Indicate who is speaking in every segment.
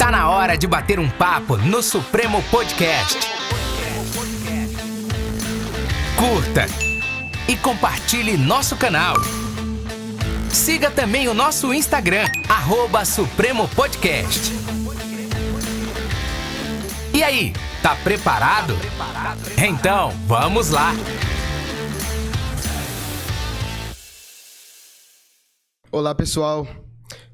Speaker 1: Tá na hora de bater um papo no Supremo Podcast. Curta e compartilhe nosso canal. Siga também o nosso Instagram, @Supremo Podcast. E aí, tá preparado? Então, vamos lá!
Speaker 2: Olá, pessoal.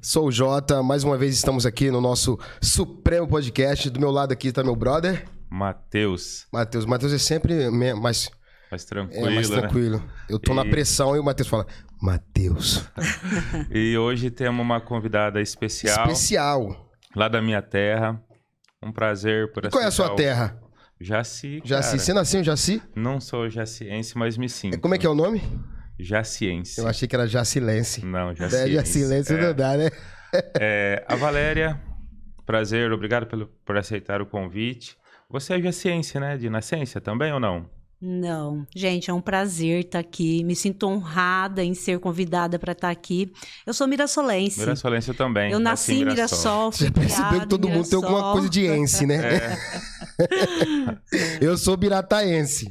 Speaker 2: Sou o Jota. Mais uma vez estamos aqui no nosso Supremo Podcast. Do meu lado aqui tá meu brother...
Speaker 3: Matheus.
Speaker 2: Matheus é sempre mais
Speaker 3: tranquilo,
Speaker 2: mais tranquilo.
Speaker 3: Né?
Speaker 2: Eu tô na pressão e o Matheus fala, Matheus.
Speaker 3: E hoje temos uma convidada especial. Lá da minha terra. Um prazer por aceitar.
Speaker 2: Qual é a sua terra?
Speaker 3: Jaci,
Speaker 2: Jaci. Você nasceu em Jaci?
Speaker 3: Não sou jaciense, mas me sinto.
Speaker 2: Como é que é o nome?
Speaker 3: Jaciense.
Speaker 2: Eu achei que era jacilense.
Speaker 3: Não, jaciense.
Speaker 2: Jacilense não dá, né?
Speaker 3: A Valéria, prazer, obrigado por aceitar o convite. Você é jaciense, né? De nascença também ou não?
Speaker 4: Não. Gente, é um prazer estar aqui. Me sinto honrada em ser convidada para estar aqui. Eu sou mirassolense.
Speaker 3: Mirassolense também.
Speaker 4: Eu nasci em Mirassol.
Speaker 2: Você percebeu que todo mundo tem alguma coisa de ense, né? Eu sou birataense.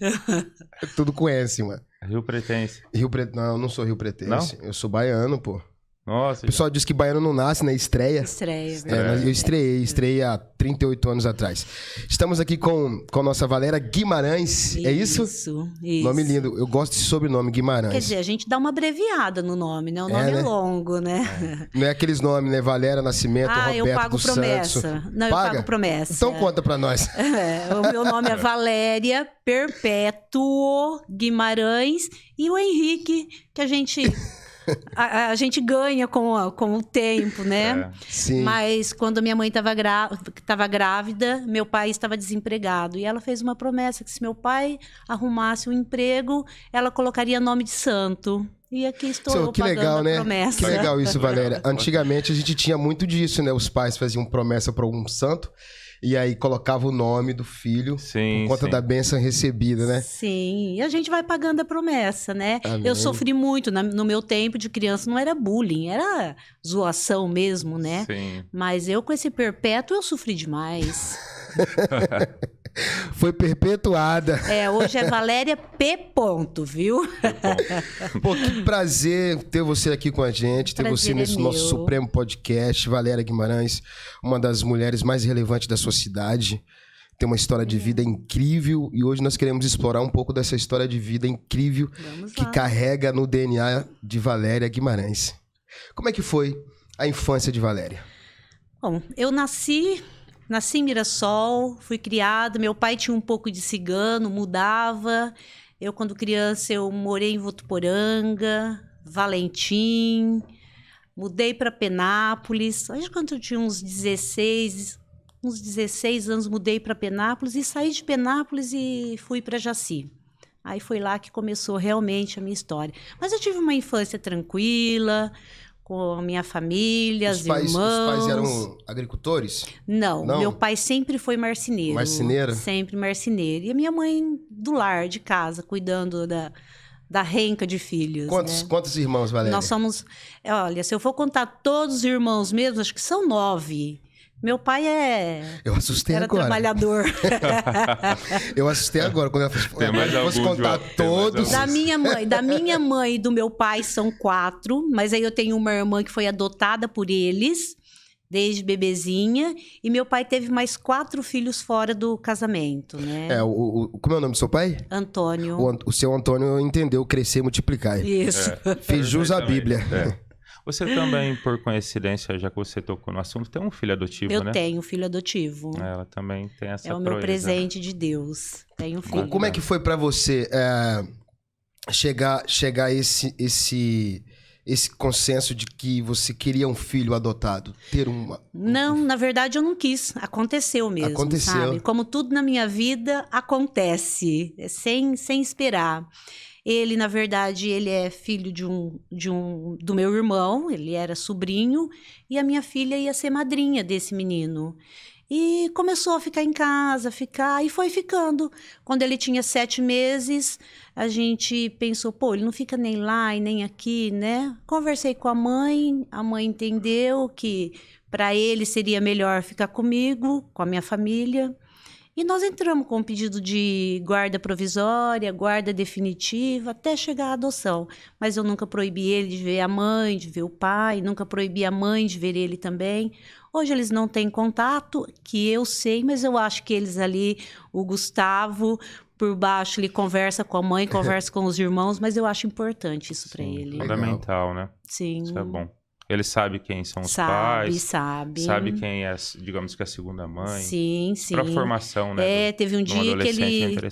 Speaker 2: Tudo com ense, mano.
Speaker 3: Rio Pretense.
Speaker 2: Não, eu não sou Rio Pretense.
Speaker 3: Não?
Speaker 2: Eu sou baiano, pô.
Speaker 3: Nossa.
Speaker 2: O pessoal diz que baiano não nasce, né? Estreia. Eu estreiei há 38 anos atrás. Estamos aqui com a nossa Valéria Guimarães, é isso?
Speaker 4: Isso.
Speaker 2: Nome lindo. Eu gosto desse sobrenome, Guimarães.
Speaker 4: Quer dizer, a gente dá uma abreviada no nome, né? O nome é longo, né?
Speaker 2: Não é aqueles nomes, né? Valéria Nascimento, Roberto
Speaker 4: eu pago
Speaker 2: dos
Speaker 4: promessa.
Speaker 2: Santos.
Speaker 4: Não,
Speaker 2: Paga?
Speaker 4: eu pago promessa.
Speaker 2: Então conta pra nós.
Speaker 4: O meu nome é Valéria Perpétuo Guimarães e o Henrique, que a gente ganha com o tempo, né?
Speaker 2: Sim.
Speaker 4: Mas quando minha mãe estava grávida, meu pai estava desempregado. E ela fez uma promessa que se meu pai arrumasse um emprego, ela colocaria nome de santo. E aqui estou eu
Speaker 2: que
Speaker 4: pagando
Speaker 2: legal,
Speaker 4: a
Speaker 2: né?
Speaker 4: promessa.
Speaker 2: Que legal isso, Valéria. Antigamente a gente tinha muito disso, né? Os pais faziam promessa para algum santo e aí colocava o nome do filho por conta da bênção recebida, né?
Speaker 4: Sim, e a gente vai pagando a promessa, né?
Speaker 2: Amém.
Speaker 4: Eu sofri muito, no meu tempo de criança não era bullying, era zoação mesmo, né?
Speaker 3: Sim.
Speaker 4: Mas eu com esse perpétuo eu sofri demais.
Speaker 2: Foi perpetuada.
Speaker 4: Hoje é Valéria P. Ponto, viu?
Speaker 2: Pô, que prazer ter você aqui com a gente, ter você nesse nosso Supremo Podcast. Valéria Guimarães, uma das mulheres mais relevantes da sua cidade. Tem uma história de vida incrível e hoje nós queremos explorar um pouco dessa história de vida incrível que carrega no DNA de Valéria Guimarães. Como é que foi a infância de Valéria?
Speaker 4: Bom, eu nasci em Mirassol, fui criada. Meu pai tinha um pouco de cigano, mudava. Eu, quando criança, eu morei em Votuporanga, Valentim. Mudei para Penápolis. Acho que quando eu tinha uns 16 anos, mudei para Penápolis e saí de Penápolis e fui para Jaci. Aí foi lá que começou realmente a minha história. Mas eu tive uma infância tranquila, com a minha família, os irmãos. Os
Speaker 2: pais eram agricultores?
Speaker 4: Não, meu pai sempre foi marceneiro.
Speaker 2: Marceneiro?
Speaker 4: Sempre marceneiro. E a minha mãe do lar, de casa, cuidando da renca de filhos.
Speaker 2: Quantos irmãos, Valéria?
Speaker 4: Nós somos... Olha, se eu for contar todos os irmãos mesmo, acho que são 9. Meu pai
Speaker 2: Eu assustei
Speaker 4: era
Speaker 2: agora.
Speaker 4: Trabalhador.
Speaker 2: Eu assustei agora quando ela fosse contar todos.
Speaker 4: Da minha mãe e do meu pai são 4, mas aí eu tenho uma irmã que foi adotada por eles desde bebezinha e meu pai teve mais 4 filhos fora do casamento, né?
Speaker 2: Como é o nome do seu pai?
Speaker 4: Antônio.
Speaker 2: O seu Antônio entendeu crescer e multiplicar.
Speaker 4: Isso.
Speaker 2: Fez jus à Bíblia.
Speaker 3: Você também, por coincidência, já que você tocou no assunto, tem um filho adotivo, né?
Speaker 4: Eu tenho um filho adotivo.
Speaker 3: Ela também tem essa proeza.
Speaker 4: É o meu presente de Deus. Tenho um filho.
Speaker 2: Como é que foi pra você chegar a esse consenso de que você queria um filho adotado?
Speaker 4: Não, na verdade eu não quis. Aconteceu mesmo, sabe? Como tudo na minha vida, acontece. Sem esperar. Ele, na verdade, ele é filho do meu irmão, ele era sobrinho, e a minha filha ia ser madrinha desse menino. E começou a ficar em casa, e foi ficando. Quando ele tinha 7 meses, a gente pensou, pô, ele não fica nem lá e nem aqui, né? Conversei com a mãe entendeu que para ele seria melhor ficar comigo, com a minha família. E nós entramos com um pedido de guarda provisória, guarda definitiva, até chegar à adoção. Mas eu nunca proibi ele de ver a mãe, de ver o pai, nunca proibi a mãe de ver ele também. Hoje eles não têm contato, que eu sei, mas eu acho que eles ali, o Gustavo, por baixo, ele conversa com a mãe, conversa com os irmãos, mas eu acho importante isso para ele.
Speaker 3: Fundamental, né?
Speaker 4: Sim.
Speaker 3: Isso é bom. Ele sabe quem são os pais. Sabe quem é, digamos que a segunda mãe.
Speaker 4: Sim, sim.
Speaker 3: Para formação, né?
Speaker 4: Teve um dia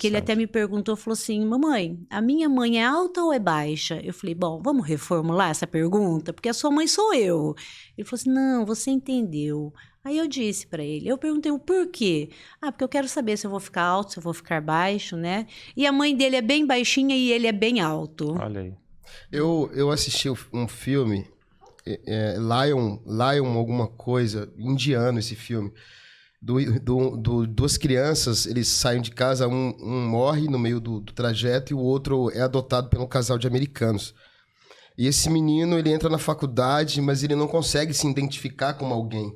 Speaker 4: que ele até me perguntou, falou assim, mamãe, a minha mãe é alta ou é baixa? Eu falei, bom, vamos reformular essa pergunta, porque a sua mãe sou eu. Ele falou assim, não, você entendeu. Aí eu disse para ele, eu perguntei o porquê. Porque eu quero saber se eu vou ficar alto, se eu vou ficar baixo, né? E a mãe dele é bem baixinha e ele é bem alto.
Speaker 3: Olha aí.
Speaker 2: Eu assisti um filme... Lion alguma coisa, indiano esse filme, duas crianças, eles saem de casa, um morre no meio do trajeto e o outro é adotado por um casal de americanos. E esse menino, ele entra na faculdade, mas ele não consegue se identificar como alguém.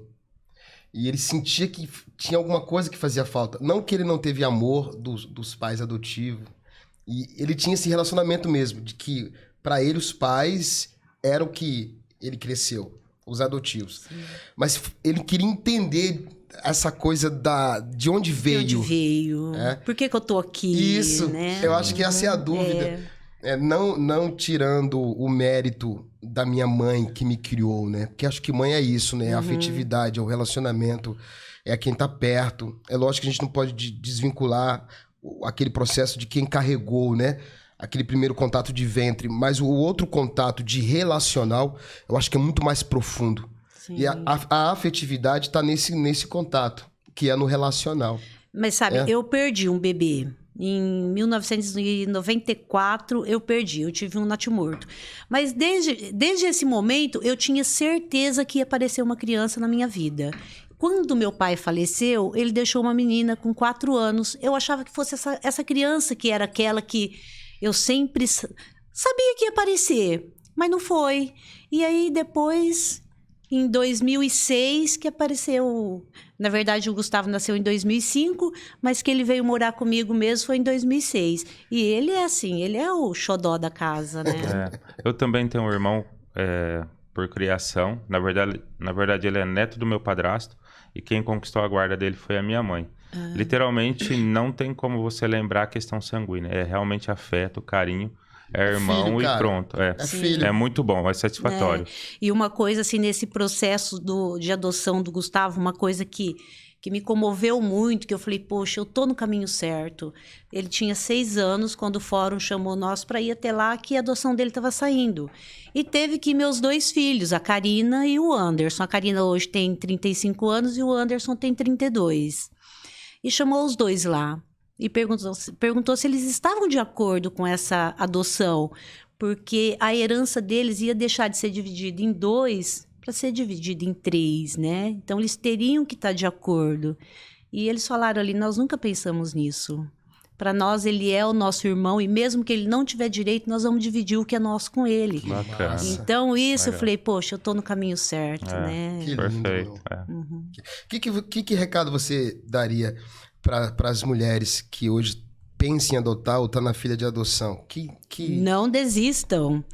Speaker 2: E ele sentia que tinha alguma coisa que fazia falta. Não que ele não teve amor dos pais adotivos. E ele tinha esse relacionamento mesmo, de que para ele os pais eram o que ele cresceu, os adotivos. Sim. Mas ele queria entender essa coisa de onde veio.
Speaker 4: De onde veio. Por que eu tô aqui?
Speaker 2: Isso, né? Eu acho que essa é a dúvida. Não tirando o mérito da minha mãe que me criou, né? Porque acho que mãe é isso, né? A afetividade, é o relacionamento, é quem tá perto. É lógico que a gente não pode desvincular aquele processo de quem carregou, né? Aquele primeiro contato de ventre, mas o outro contato de relacional, eu acho que é muito mais profundo. Sim. E a afetividade está nesse contato, que é no relacional.
Speaker 4: Mas sabe, eu perdi um bebê. Em 1994, eu tive um natimorto. Mas desde esse momento, eu tinha certeza que ia aparecer uma criança na minha vida. Quando meu pai faleceu, ele deixou uma menina com 4 anos. Eu achava que fosse essa criança que era aquela que... Eu sempre sabia que ia aparecer, mas não foi. E aí, depois, em 2006, que apareceu... Na verdade, o Gustavo nasceu em 2005, mas que ele veio morar comigo mesmo foi em 2006. E ele é assim, ele é o xodó da casa, né?
Speaker 3: Eu também tenho um irmão por criação. Na verdade, ele é neto do meu padrasto. E quem conquistou a guarda dele foi a minha mãe. Literalmente, não tem como você lembrar a questão sanguínea. É realmente afeto, carinho, irmão filho, e pronto.
Speaker 2: Filho.
Speaker 3: É muito bom, é satisfatório.
Speaker 4: E uma coisa, assim, nesse processo de adoção do Gustavo, uma coisa que me comoveu muito, que eu falei, poxa, eu tô no caminho certo. Ele tinha 6 anos quando o fórum chamou nós para ir até lá, que a adoção dele estava saindo. E teve que meus 2 filhos, a Karina e o Anderson. A Karina hoje tem 35 anos e o Anderson tem 32. E chamou os 2 lá e perguntou se eles estavam de acordo com essa adoção, porque a herança deles ia deixar de ser dividida em 2 para ser dividida em 3, né? Então, eles teriam que estar de acordo. E eles falaram ali, nós nunca pensamos nisso. Para nós, ele é o nosso irmão e mesmo que ele não tiver direito, nós vamos dividir o que é nosso com ele.
Speaker 3: Bacana.
Speaker 4: Então, isso eu falei, poxa, eu tô no caminho certo, né?
Speaker 2: Que lindo.
Speaker 3: Perfeito.
Speaker 2: Que recado você daria para as mulheres que hoje pensam em adotar ou estão na fila de adoção?
Speaker 4: Não desistam.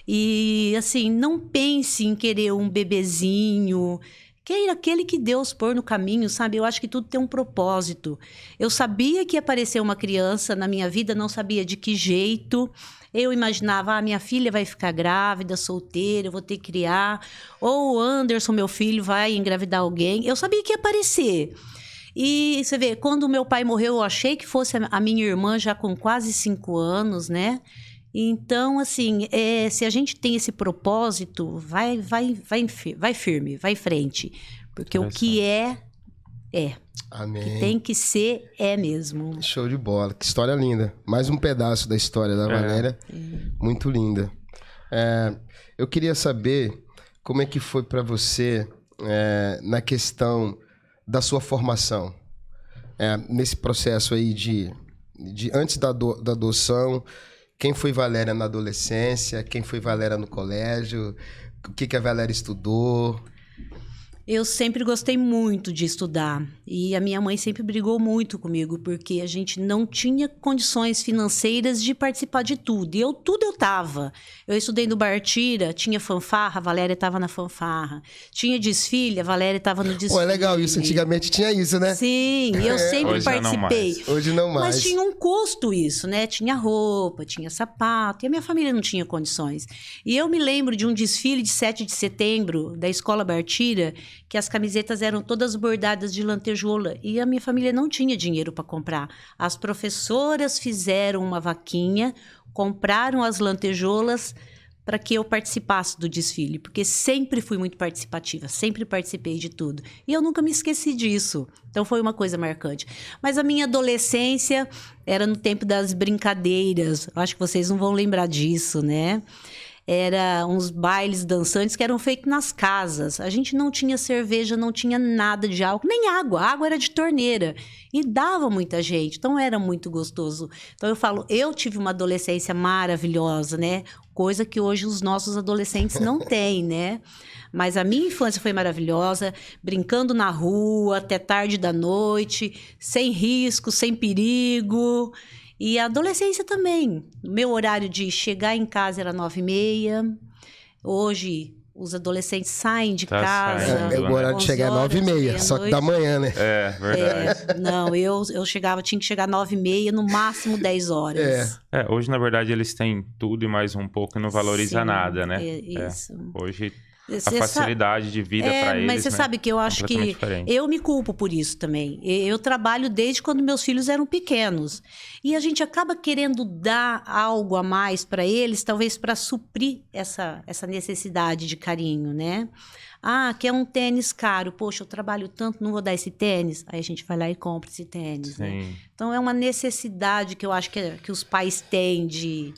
Speaker 4: E, assim, não pense em querer um bebezinho... Queira aquele que Deus pôr no caminho, sabe? Eu acho que tudo tem um propósito. Eu sabia que ia aparecer uma criança na minha vida, não sabia de que jeito. Eu imaginava, minha filha vai ficar grávida, solteira, eu vou ter que criar. Ou o Anderson, meu filho, vai engravidar alguém. Eu sabia que ia aparecer. E você vê, quando meu pai morreu, eu achei que fosse a minha irmã já com quase 5 anos, né? Então, assim, se a gente tem esse propósito, vai firme, vai em frente. Porque o que é.
Speaker 2: Amém.
Speaker 4: O que tem que ser, é mesmo.
Speaker 2: Show de bola. Que história linda. Mais um pedaço da história da Valéria. Muito linda. Eu queria saber como é que foi para você na questão da sua formação, nesse processo aí de antes da adoção, quem foi Valéria na adolescência, quem foi Valéria no colégio, o que a Valéria estudou?
Speaker 4: Eu sempre gostei muito de estudar e a minha mãe sempre brigou muito comigo porque a gente não tinha condições financeiras de participar de tudo. E tudo eu tava. Eu estudei no Bartira, tinha fanfarra, a Valéria estava na fanfarra. Tinha desfile, a Valéria estava no desfile.
Speaker 2: Pô, é legal isso. Antigamente tinha isso, né?
Speaker 4: Sim, eu sempre
Speaker 3: Hoje já não
Speaker 4: participei.
Speaker 3: mais.
Speaker 2: Hoje não mais.
Speaker 4: Mas tinha um custo isso, né? Tinha roupa, tinha sapato. E a minha família não tinha condições. E eu me lembro de um desfile de 7 de setembro da Escola Bartira, que as camisetas eram todas bordadas de lantejoula. E a minha família não tinha dinheiro para comprar. As professoras fizeram uma vaquinha, compraram as lantejoulas para que eu participasse do desfile, porque sempre fui muito participativa, sempre participei de tudo. E eu nunca me esqueci disso. Então foi uma coisa marcante. Mas a minha adolescência era no tempo das brincadeiras. Eu acho que vocês não vão lembrar disso, né? Era uns bailes dançantes que eram feitos nas casas. A gente não tinha cerveja, não tinha nada de álcool, nem água. A água era de torneira. E dava muita gente, então era muito gostoso. Então eu falo, eu tive uma adolescência maravilhosa, né? Coisa que hoje os nossos adolescentes não têm, né? Mas a minha infância foi maravilhosa, brincando na rua até tarde da noite, sem risco, sem perigo. E a adolescência também. Meu horário de chegar em casa era 9h30. Hoje, os adolescentes saem de casa.
Speaker 3: saindo,
Speaker 2: O horário de chegar é 9h30, só que da manhã, né?
Speaker 3: É, verdade.
Speaker 4: Não, eu tinha que chegar 9h30, no máximo 10 horas.
Speaker 3: Hoje, na verdade, eles têm tudo e mais um pouco e não valoriza
Speaker 4: Sim,
Speaker 3: nada, né?
Speaker 4: Isso.
Speaker 3: Hoje,
Speaker 4: Você
Speaker 3: a facilidade de vida para eles,
Speaker 4: mas você sabe que eu acho que
Speaker 3: diferente.
Speaker 4: eu me culpo por isso também. Eu trabalho desde quando meus filhos eram pequenos. E a gente acaba querendo dar algo a mais para eles, talvez para suprir essa necessidade de carinho, né? Ah, quer um tênis caro. Poxa, eu trabalho tanto, não vou dar esse tênis. Aí a gente vai lá e compra esse tênis, né? Então é uma necessidade que eu acho que os pais têm de...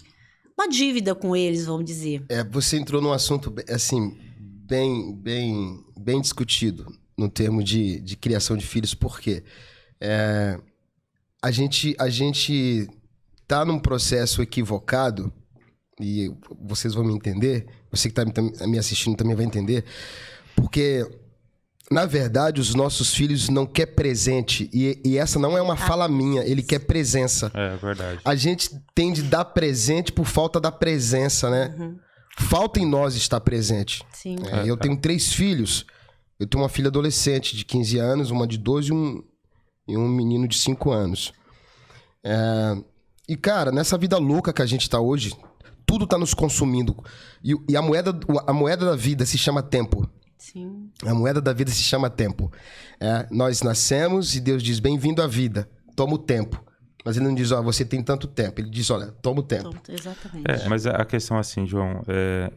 Speaker 4: uma dívida com eles, vamos dizer.
Speaker 2: Você entrou num assunto, assim... Bem discutido no termo de criação de filhos, porque a gente tá num processo equivocado, e vocês vão me entender, você que está me assistindo também vai entender, porque, na verdade, os nossos filhos não querem presente, e essa não é uma fala minha, ele quer presença.
Speaker 3: É verdade.
Speaker 2: A gente tende a dar presente por falta da presença, né?
Speaker 4: Uhum.
Speaker 2: Falta em nós estar presente.
Speaker 4: Sim.
Speaker 2: Eu tenho 3 filhos. Eu tenho uma filha adolescente de 15 anos, uma de 12 e um menino de 5 anos. E, cara, nessa vida louca que a gente tá hoje, tudo tá nos consumindo. E a moeda da vida se chama tempo.
Speaker 4: Sim.
Speaker 2: A moeda da vida se chama tempo. Nós nascemos e Deus diz, bem-vindo à vida. Toma o tempo. Mas ele não diz, você tem tanto tempo. Ele diz, olha, toma o tempo.
Speaker 4: Exatamente.
Speaker 3: Mas a questão assim, João,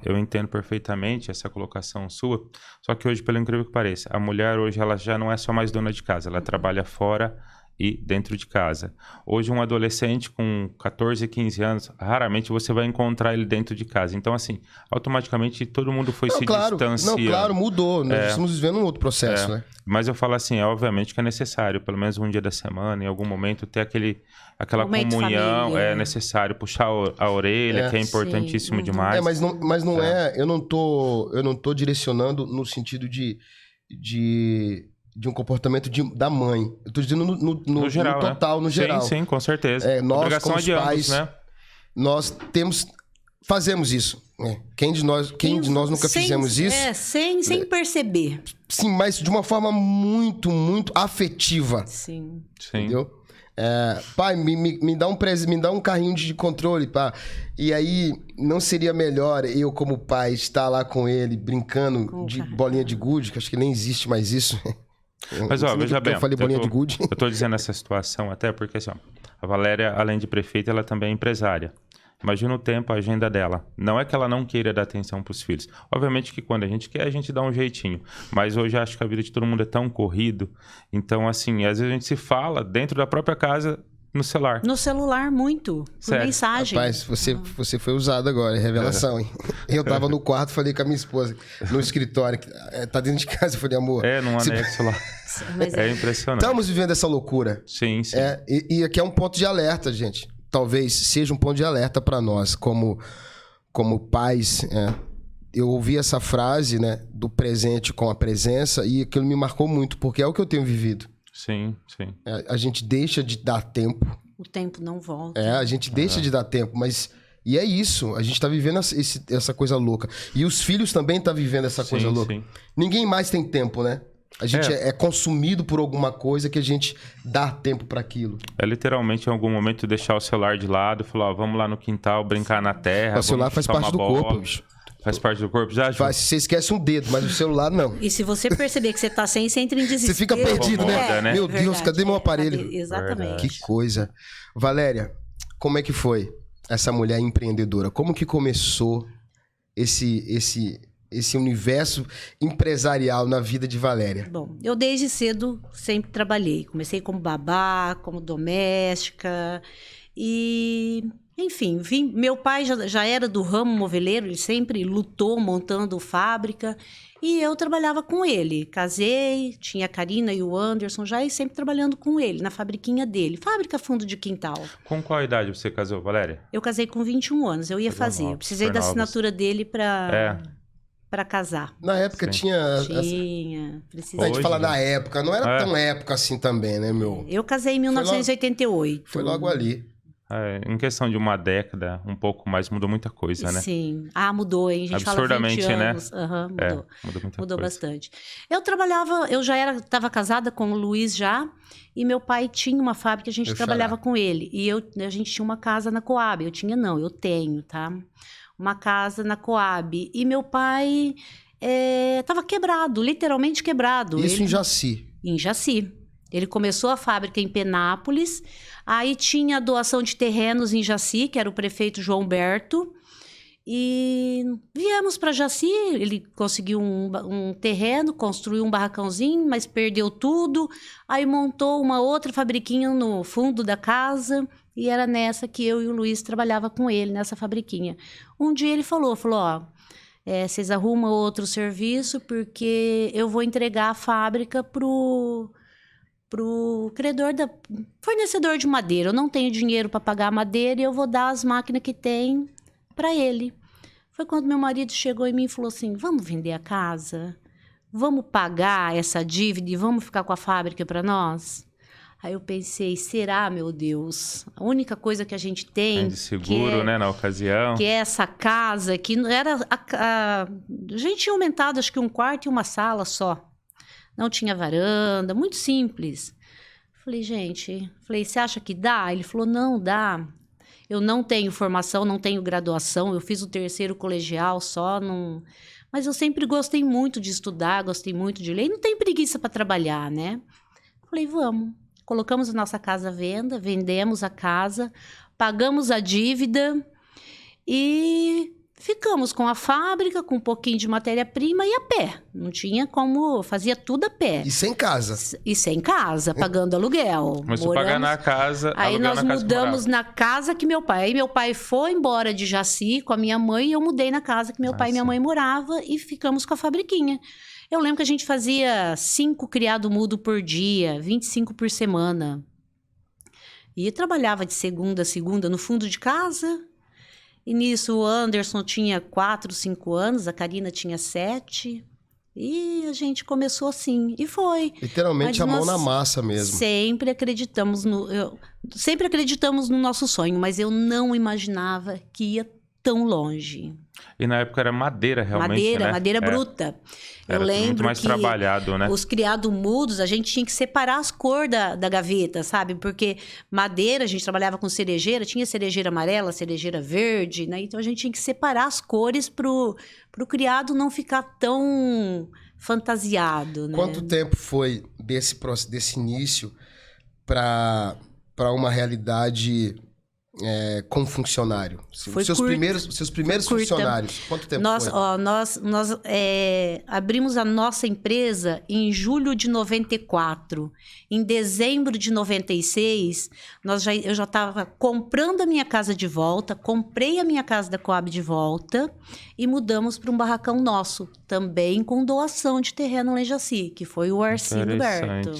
Speaker 3: eu entendo perfeitamente essa colocação sua, só que hoje, pelo incrível que pareça, a mulher hoje ela já não é só mais dona de casa, ela trabalha fora e dentro de casa. Hoje um adolescente com 14, 15 anos, raramente você vai encontrar ele dentro de casa. Então, assim, automaticamente todo mundo foi distanciando.
Speaker 2: Não, claro, mudou. Nós estamos vivendo um outro processo, né?
Speaker 3: Mas eu falo assim, obviamente que é necessário, pelo menos um dia da semana, em algum momento, ter aquela comunhão, é necessário puxar a orelha, que é importantíssimo demais.
Speaker 2: Mas não é, eu não tô direcionando no sentido de um comportamento da mãe. Eu tô dizendo no geral, no total, né? No geral.
Speaker 3: Sim, com certeza.
Speaker 2: Nós,
Speaker 3: obrigação
Speaker 2: como
Speaker 3: de
Speaker 2: pais,
Speaker 3: ambos, né?
Speaker 2: Nós fazemos isso. Quem de nós nunca fizemos isso?
Speaker 4: Sem perceber.
Speaker 2: Sim, mas de uma forma muito, muito afetiva.
Speaker 4: Sim.
Speaker 2: Entendeu? Pai, me dá um carrinho de controle, pá. E aí, não seria melhor eu, como pai, estar lá com ele, brincando de bolinha de gude, que acho que nem existe mais isso.
Speaker 3: Mas, veja bem,
Speaker 2: eu falei bolinha de gude.
Speaker 3: Eu tô dizendo essa situação até porque, assim, a Valéria, além de prefeita, ela também é empresária. Imagina o tempo, a agenda dela. Não é que ela não queira dar atenção para os filhos. Obviamente que quando a gente quer, a gente dá um jeitinho. Mas hoje eu acho que a vida de todo mundo é tão corrido. Então, assim, às vezes a gente se fala dentro da própria casa, No celular.
Speaker 4: No celular, muito. Por
Speaker 3: Sério?
Speaker 4: mensagem.
Speaker 2: Rapaz, você foi usado agora, é revelação, hein? Eu tava no quarto, falei com a minha esposa, no escritório, tá dentro de casa, eu falei, amor...
Speaker 3: Num anexo lá.
Speaker 4: Mas
Speaker 3: É impressionante.
Speaker 2: Estamos vivendo essa loucura.
Speaker 3: Sim, sim.
Speaker 2: E aqui é um ponto de alerta, gente. Talvez seja um ponto de alerta para nós, como pais. Eu ouvi essa frase, né, do presente com a presença, e aquilo me marcou muito, porque é o que eu tenho vivido.
Speaker 3: Sim, sim.
Speaker 2: A gente deixa de dar tempo.
Speaker 4: O tempo não volta.
Speaker 2: A gente deixa de dar tempo, mas... E é isso, a gente tá vivendo essa coisa louca. E os filhos também tá vivendo essa coisa louca.
Speaker 3: Sim.
Speaker 2: Ninguém mais tem tempo, né? A gente é consumido por alguma coisa que a gente dá tempo para aquilo.
Speaker 3: É literalmente em algum momento deixar o celular de lado e falar, ó, vamos lá no quintal brincar na terra.
Speaker 2: O celular faz parte do corpo, bicho.
Speaker 3: Faz parte do corpo já?
Speaker 2: Você esquece um dedo, mas o celular não.
Speaker 4: E se você perceber que você tá sem, você entra em desespero.
Speaker 2: Você fica perdido, né? Meu Deus, cadê meu aparelho?
Speaker 4: Exatamente.
Speaker 2: Que coisa. Valéria, como é que foi essa mulher empreendedora? Como que começou esse universo empresarial na vida de Valéria?
Speaker 4: Bom, eu desde cedo sempre trabalhei. Comecei como babá, como doméstica e... Enfim, meu pai já era do ramo moveleiro, ele sempre lutou montando fábrica e eu trabalhava com ele. Casei, tinha a Karina e o Anderson já e sempre trabalhando com ele, na fabriquinha dele, fábrica fundo de quintal.
Speaker 3: Com qual idade você casou, Valéria?
Speaker 4: Eu casei com 21 anos, eu ia fazer. Eu precisei da assinatura dele para casar.
Speaker 2: Na época tinha...
Speaker 4: precisei.
Speaker 2: A gente fala na época, não era tão época assim também, né, meu?
Speaker 4: Eu casei em 1988.
Speaker 2: Foi logo ali.
Speaker 3: Em questão de uma década, um pouco mais, mudou muita coisa, né?
Speaker 4: Sim. Mudou, hein? A gente
Speaker 3: absurdamente,
Speaker 4: fala 20 anos.
Speaker 3: né?
Speaker 4: Mudou.
Speaker 3: Mudou muita
Speaker 4: Mudou
Speaker 3: coisa.
Speaker 4: bastante. Eu já estava casada com o Luiz já, e meu pai tinha uma fábrica, a gente trabalhava com ele. E a gente tinha uma casa na Coab. Eu tenho, tá? Uma casa na Coab. E meu pai estava quebrado, literalmente quebrado.
Speaker 2: Isso em Jaci?
Speaker 4: Em Jaci. Ele começou a fábrica em Penápolis, aí tinha a doação de terrenos em Jaci, que era o prefeito João Berto, e viemos para Jaci, ele conseguiu um terreno, construiu um barracãozinho, mas perdeu tudo, aí montou uma outra fabriquinha no fundo da casa, e era nessa que eu e o Luiz trabalhava com ele, nessa fabriquinha. Um dia ele falou, ó, vocês arrumam outro serviço, porque eu vou entregar a fábrica pro fornecedor de madeira. Eu não tenho dinheiro para pagar a madeira e eu vou dar as máquinas que tem para ele. Foi quando meu marido chegou em mim e falou assim, vamos vender a casa? Vamos pagar essa dívida e vamos ficar com a fábrica para nós? Aí eu pensei, será, meu Deus? A única coisa que a gente tem...
Speaker 3: de seguro, né, na ocasião.
Speaker 4: Que é essa casa, que era... A gente tinha aumentado, acho que um quarto e uma sala só. Não tinha varanda, muito simples. Falei, você acha que dá? Ele falou, não, dá. Eu não tenho formação, não tenho graduação, eu fiz o 3º colegial só, não... Mas eu sempre gostei muito de estudar, gostei muito de ler, e não tenho preguiça para trabalhar, né? Falei, vamos. Colocamos a nossa casa à venda, vendemos a casa, pagamos a dívida e... Ficamos com a fábrica, com um pouquinho de matéria-prima e a pé. Não tinha como... Fazia tudo a pé.
Speaker 2: E sem casa.
Speaker 4: E sem casa, pagando aluguel.
Speaker 3: Começou a pagar na casa,
Speaker 4: aí nós mudamos na casa que meu pai... Aí meu pai foi embora de Jaci com a minha mãe e eu mudei na casa que meu pai e minha mãe moravam e ficamos com a fabriquinha. Eu lembro que a gente fazia 5 criado mudo por dia, 25 por semana. E trabalhava de segunda a segunda no fundo de casa... E nisso o Anderson tinha 4, 5 anos, a Karina tinha 7. E a gente começou assim. E foi.
Speaker 2: Literalmente a mão na massa mesmo.
Speaker 4: Sempre acreditamos no nosso sonho, mas eu não imaginava que ia tão longe.
Speaker 3: E na época era madeira, realmente, né?
Speaker 4: Madeira bruta.
Speaker 3: Eu lembro muito mais trabalhado, né?
Speaker 4: Os criados mudos, a gente tinha que separar as cores da gaveta, sabe? Porque madeira, a gente trabalhava com cerejeira, tinha cerejeira amarela, cerejeira verde, né? Então a gente tinha que separar as cores pro criado não ficar tão fantasiado, né?
Speaker 2: Quanto tempo foi desse início para uma realidade como funcionário?
Speaker 4: Foi
Speaker 2: Seus
Speaker 4: curta.
Speaker 2: primeiros
Speaker 4: Foi curta.
Speaker 2: funcionários, quanto tempo
Speaker 4: Nós,
Speaker 2: foi?
Speaker 4: ó, nós abrimos a nossa empresa em julho de 94. Em dezembro de 96, eu já estava comprando a minha casa de volta, comprei a minha casa da Coab de volta e mudamos para um barracão nosso, também com doação de terreno lá em Jaci, que foi o Arcindo Berto.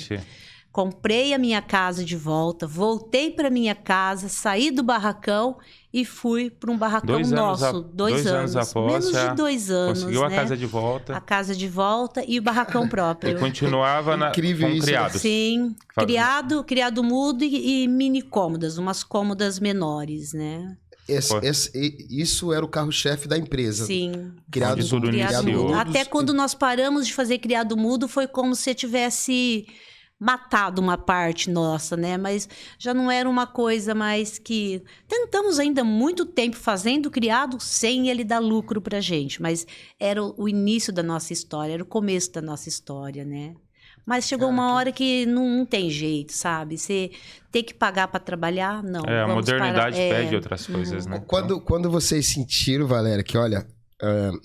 Speaker 4: Comprei a minha casa de volta, voltei para minha casa, saí do barracão e fui para um barracão nosso.
Speaker 3: 2 anos após,
Speaker 4: menos de 2 anos.
Speaker 3: Conseguiu a
Speaker 4: né?
Speaker 3: casa de volta.
Speaker 4: A casa de volta e o barracão próprio.
Speaker 3: E continuava
Speaker 2: Incrível
Speaker 3: com
Speaker 2: isso,
Speaker 3: criados.
Speaker 4: Sim, criado mudo e mini cômodas, umas cômodas menores, né?
Speaker 2: Isso era o carro-chefe da empresa.
Speaker 4: Sim.
Speaker 2: Criado
Speaker 3: tudo iniciou.
Speaker 2: mudo.
Speaker 4: Até quando nós paramos de fazer criado mudo, foi como se tivesse matado uma parte nossa, né? Mas já não era uma coisa mais que... Tentamos ainda muito tempo fazendo criado sem ele dar lucro pra gente. Mas era o início da nossa história, era o começo da nossa história, né? Mas chegou uma hora que não tem jeito, sabe? Você tem que pagar para trabalhar, não.
Speaker 3: A modernidade pede outras coisas, né?
Speaker 2: Quando vocês sentiram, Valéria, que olha,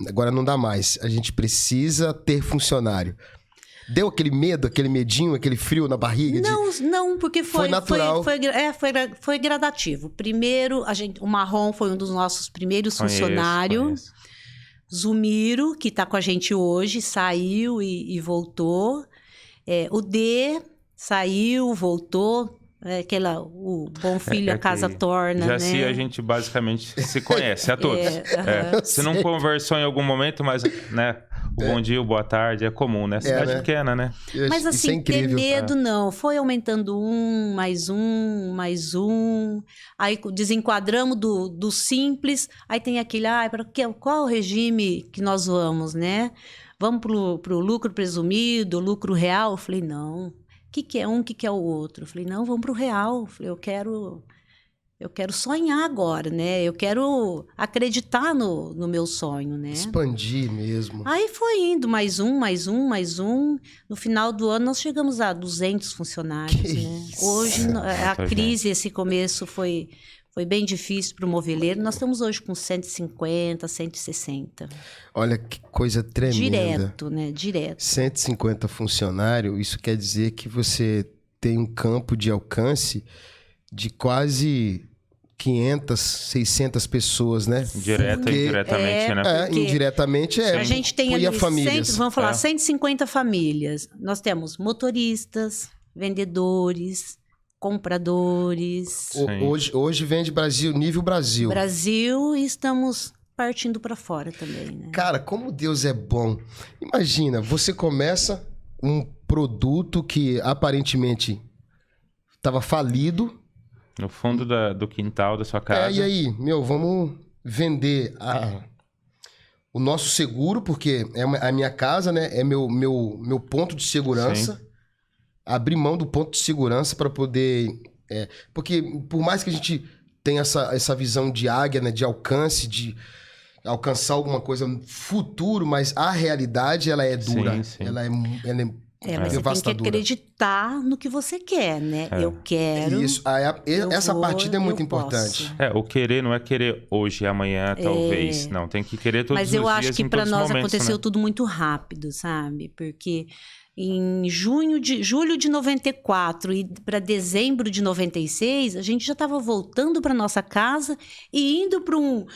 Speaker 2: agora não dá mais, a gente precisa ter funcionário. Deu aquele medo, aquele medinho, aquele frio na barriga?
Speaker 4: Não, porque foi
Speaker 2: natural.
Speaker 4: Foi gradativo. Primeiro, o Marrom foi um dos nossos primeiros funcionários.
Speaker 3: Conheço.
Speaker 4: Zumiro, que está com a gente hoje, saiu e voltou. O D saiu, voltou. O bom filho, a casa torna,
Speaker 3: Jaci,
Speaker 4: né?
Speaker 3: a gente basicamente se conhece a todos. Se não conversou em algum momento, mas, né? O bom dia, o boa tarde, é comum, né? Cidade pequena, né?
Speaker 4: Mas assim, ter medo não. Foi aumentando mais um. Aí desenquadramos do simples. Aí tem aquele, qual o regime que nós vamos, né? Vamos pro lucro presumido, lucro real? Eu falei, não. O que é um, o que é o outro? Eu falei, não, vamos pro real. Eu falei, eu quero sonhar agora, né? Eu quero acreditar no meu sonho, né?
Speaker 2: Expandir mesmo.
Speaker 4: Aí foi indo, mais um. No final do ano, nós chegamos a 200 funcionários, né? Hoje, a crise, esse começo foi bem difícil para o moveleiro. Nós estamos hoje com 150, 160.
Speaker 2: Olha que coisa tremenda.
Speaker 4: Direto, né? Direto.
Speaker 2: 150 funcionários, isso quer dizer que você tem um campo de alcance de quase 500, 600 600 né?
Speaker 3: Direta e indiretamente, né?
Speaker 2: Indiretamente
Speaker 4: A gente tem ali,
Speaker 2: famílias.
Speaker 4: Vamos falar, 150 famílias. Nós temos motoristas, vendedores, compradores.
Speaker 2: Hoje vende nível Brasil.
Speaker 4: Brasil, e estamos partindo para fora também, né?
Speaker 2: Cara, como Deus é bom. Imagina, você começa um produto que aparentemente estava falido.
Speaker 3: No fundo do quintal da sua casa.
Speaker 2: E aí, vamos vender o nosso seguro, porque é a minha casa, né? É meu ponto de segurança. Sim. Abrir mão do ponto de segurança para poder... porque por mais que a gente tenha essa visão de águia, né? De alcance, de alcançar alguma coisa no futuro, mas a realidade, ela é dura.
Speaker 3: Sim.
Speaker 2: Ela é
Speaker 4: mas você tem que acreditar no que você quer, né? Eu quero...
Speaker 2: Isso. Essa partida é muito importante.
Speaker 3: O querer não é querer hoje, amanhã, talvez. Não, tem que querer todos os dias.
Speaker 4: Mas eu acho que para nós aconteceu,
Speaker 3: né?
Speaker 4: tudo muito rápido, sabe? Porque em julho de 94 e para dezembro de 96, a gente já estava voltando para nossa casa e indo para um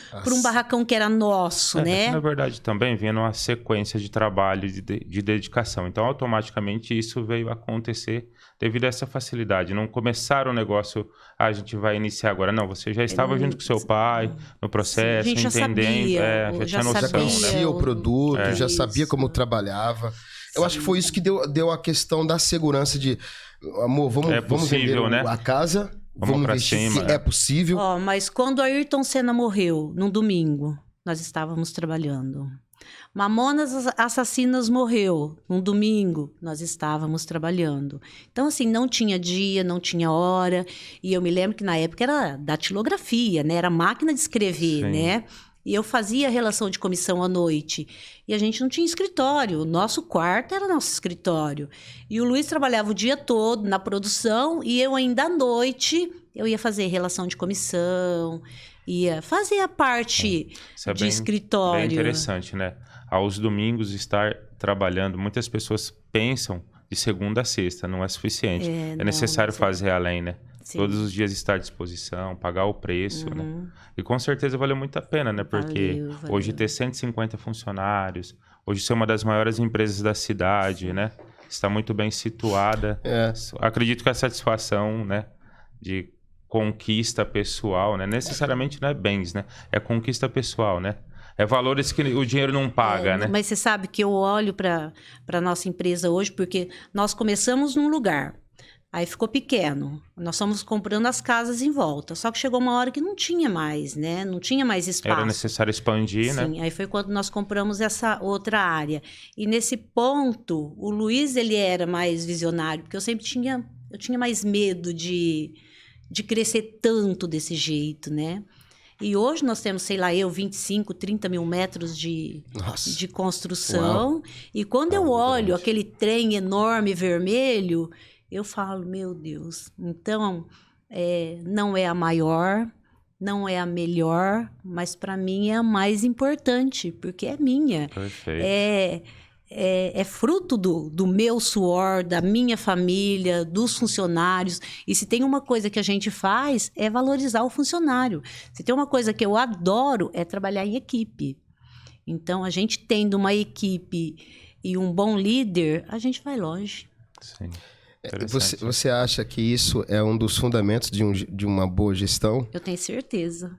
Speaker 4: barracão que era nosso, né?
Speaker 3: Na verdade, também vinha uma sequência de trabalho, de dedicação. Então, automaticamente, isso veio a acontecer devido a essa facilidade. Não começaram o negócio, a gente vai iniciar agora. Não, você já estava junto com seu pai no processo,
Speaker 4: entendendo.
Speaker 3: Já tinha noção,
Speaker 2: já conhecia o produto, já sabia como trabalhava. Eu acho que foi isso que deu a questão da segurança de... Amor, vamos vender a casa, vamos investir, se é possível.
Speaker 4: Mas quando Ayrton Senna morreu, num domingo, nós estávamos trabalhando. Mamonas Assassinas morreu num domingo, nós estávamos trabalhando. Então, assim, não tinha dia, não tinha hora. E eu me lembro que na época era datilografia, né? Era máquina de escrever, né? E eu fazia relação de comissão à noite. E a gente não tinha escritório. O nosso quarto era nosso escritório. E o Luiz trabalhava o dia todo na produção e eu ainda à noite eu ia fazer relação de comissão, ia fazer a parte
Speaker 3: Isso é
Speaker 4: de escritório.
Speaker 3: Bem interessante, né? Aos domingos estar trabalhando, muitas pessoas pensam de segunda a sexta, não é suficiente. É necessário fazer além, né?
Speaker 4: Sim.
Speaker 3: Todos os dias estar à disposição, pagar o preço, né? E com certeza valeu muito a pena, né? Porque
Speaker 4: Valeu.
Speaker 3: hoje ter 150 funcionários, hoje ser uma das maiores empresas da cidade, né? Está muito bem situada. Acredito que a satisfação, né? De conquista pessoal, né? Necessariamente não é bens, né? É conquista pessoal, né? É valores que o dinheiro não paga, né?
Speaker 4: Mas você sabe que eu olho para a nossa empresa hoje, porque nós começamos num lugar, aí ficou pequeno. Nós fomos comprando as casas em volta. Só que chegou uma hora que não tinha mais, né? Não tinha mais espaço.
Speaker 3: Era necessário expandir, né?
Speaker 4: Sim, aí foi quando nós compramos essa outra área. E nesse ponto, o Luiz, ele era mais visionário, porque eu tinha mais medo de crescer tanto desse jeito, né? E hoje nós temos, sei lá, 25, 30 mil metros de construção. Uau. E quando eu olho aquele trem enorme vermelho, eu falo, meu Deus. Então, não é a maior, não é a melhor, mas para mim é a mais importante, porque é minha.
Speaker 3: Perfeito.
Speaker 4: É fruto do meu suor, da minha família, dos funcionários. E se tem uma coisa que a gente faz, é valorizar o funcionário. Se tem uma coisa que eu adoro, é trabalhar em equipe. Então, a gente tendo uma equipe e um bom líder, a gente vai longe.
Speaker 3: Sim.
Speaker 2: Você acha que isso é um dos fundamentos de uma boa gestão?
Speaker 4: Eu tenho certeza.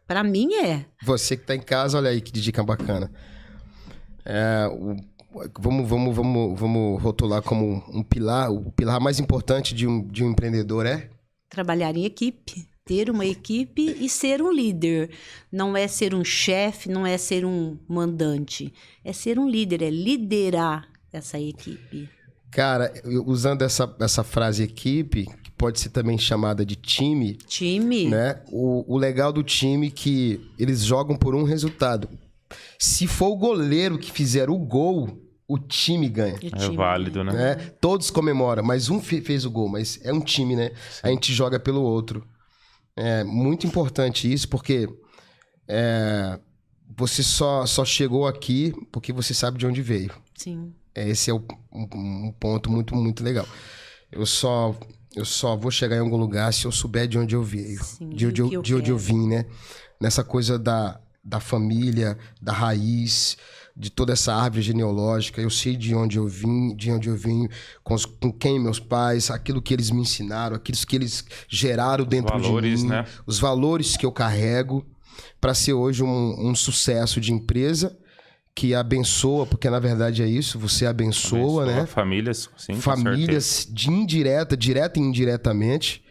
Speaker 4: Para mim, é.
Speaker 2: Você que está em casa, olha aí que dica bacana. Vamos rotular como um pilar. O pilar mais importante de um empreendedor é?
Speaker 4: Trabalhar em equipe. Ter uma equipe e ser um líder. Não é ser um chefe, não é ser um mandante. É ser um líder, é liderar essa equipe.
Speaker 2: Cara, usando essa frase equipe, que pode ser também chamada de time.
Speaker 4: Time.
Speaker 2: Né? O legal do time é que eles jogam por um resultado. Se for o goleiro que fizer o gol, o time ganha.
Speaker 3: É válido, né?
Speaker 2: Todos comemoram, mas um fez o gol, mas é um time, né? Sim. A gente joga pelo outro. É muito importante isso, porque você só chegou aqui porque você sabe de onde veio.
Speaker 4: Sim.
Speaker 2: Esse é um ponto muito, muito legal. Eu só vou chegar em algum lugar se eu souber de onde eu veio.
Speaker 4: Sim,
Speaker 2: de onde eu vim, né? Nessa coisa da família, da raiz, de toda essa árvore genealógica. Eu sei de onde eu vim, com quem meus pais, aquilo que eles me ensinaram, aquilo que eles geraram dentro de mim, né? Os valores que eu carrego para ser hoje um sucesso de empresa que abençoa, porque na verdade é isso, você abençoa, né?
Speaker 3: Famílias, sim,
Speaker 2: famílias direta e indiretamente.